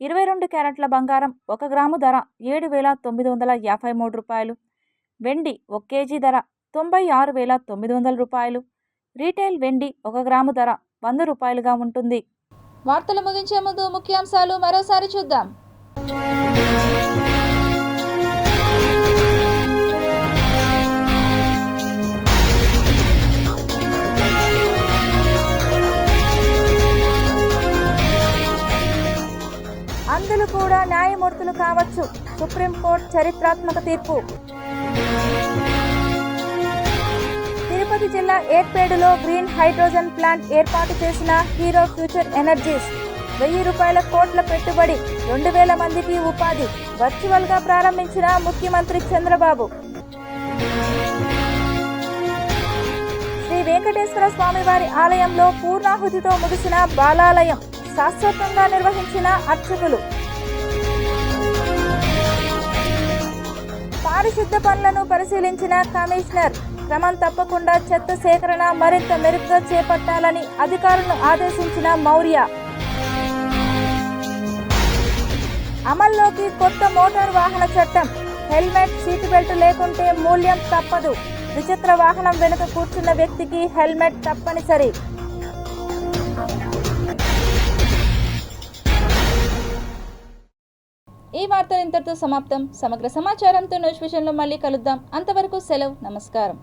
22 క్యారెట్ల బంగారం 1 గ్రాము ధర 7,953 రూపాయలు. వెండి 1 కేజీ ధర 96,900 రూపాయలు. రీటైల్ వెండి 1 గ్రాము ధర 100 రూపాయలుగా ఉంటుంది. వార్తలు ముగించే ముందు ముఖ్యాంశాలు మరోసారి చూద్దాం. కూడా న్యాయమూర్తులు కావచ్చు. సుప్రీంకోర్టు చరిత్రాత్మక తీర్పు. తిరుపతి జిల్లా ఏర్పేడులో గ్రీన్ హైడ్రోజన్ ప్లాంట్ ఏర్పాటు చేసిన హీరో ఫ్యూచర్ ఎనర్జీస్. 1000 రూపాయల కోట్ల పెట్టుబడి, 2000 మందికి ఉపాధి. వర్చువల్గా ప్రారంభించిన ముఖ్యమంత్రి చంద్రబాబు. శ్రీ వెంకటేశ్వర స్వామివారి ఆలయంలో పూర్ణాహుతితో ముగిసిన బాలాలయం. శాశ్వతంగా నిర్వహించిన అర్చకులు. పారిశుద్ధ పనులను పరిశీలించిన కమిషనర్. క్రమం తప్పకుండా చెత్త సేకరణ మరింత మెరుగ్గా చేపట్టాలని అధికారులను ఆదేశించిన మౌర్య. అమల్లోకి కొత్త మోటార్ వాహన చట్టం. హెల్మెట్, సీటు బెల్ట్ లేకుంటే మూల్యం తప్పదు. ద్విచక్ర వాహనం వెనుక కూర్చున్న వ్యక్తికి హెల్మెట్ తప్పనిసరి. ఈ వార్తలు ఇంతటితో సమాప్తం. సమగ్ర సమాచారంతో న్యూస్ విషయంలో మళ్ళీ కలుద్దాం. అంతవరకు సెలవు. నమస్కారం.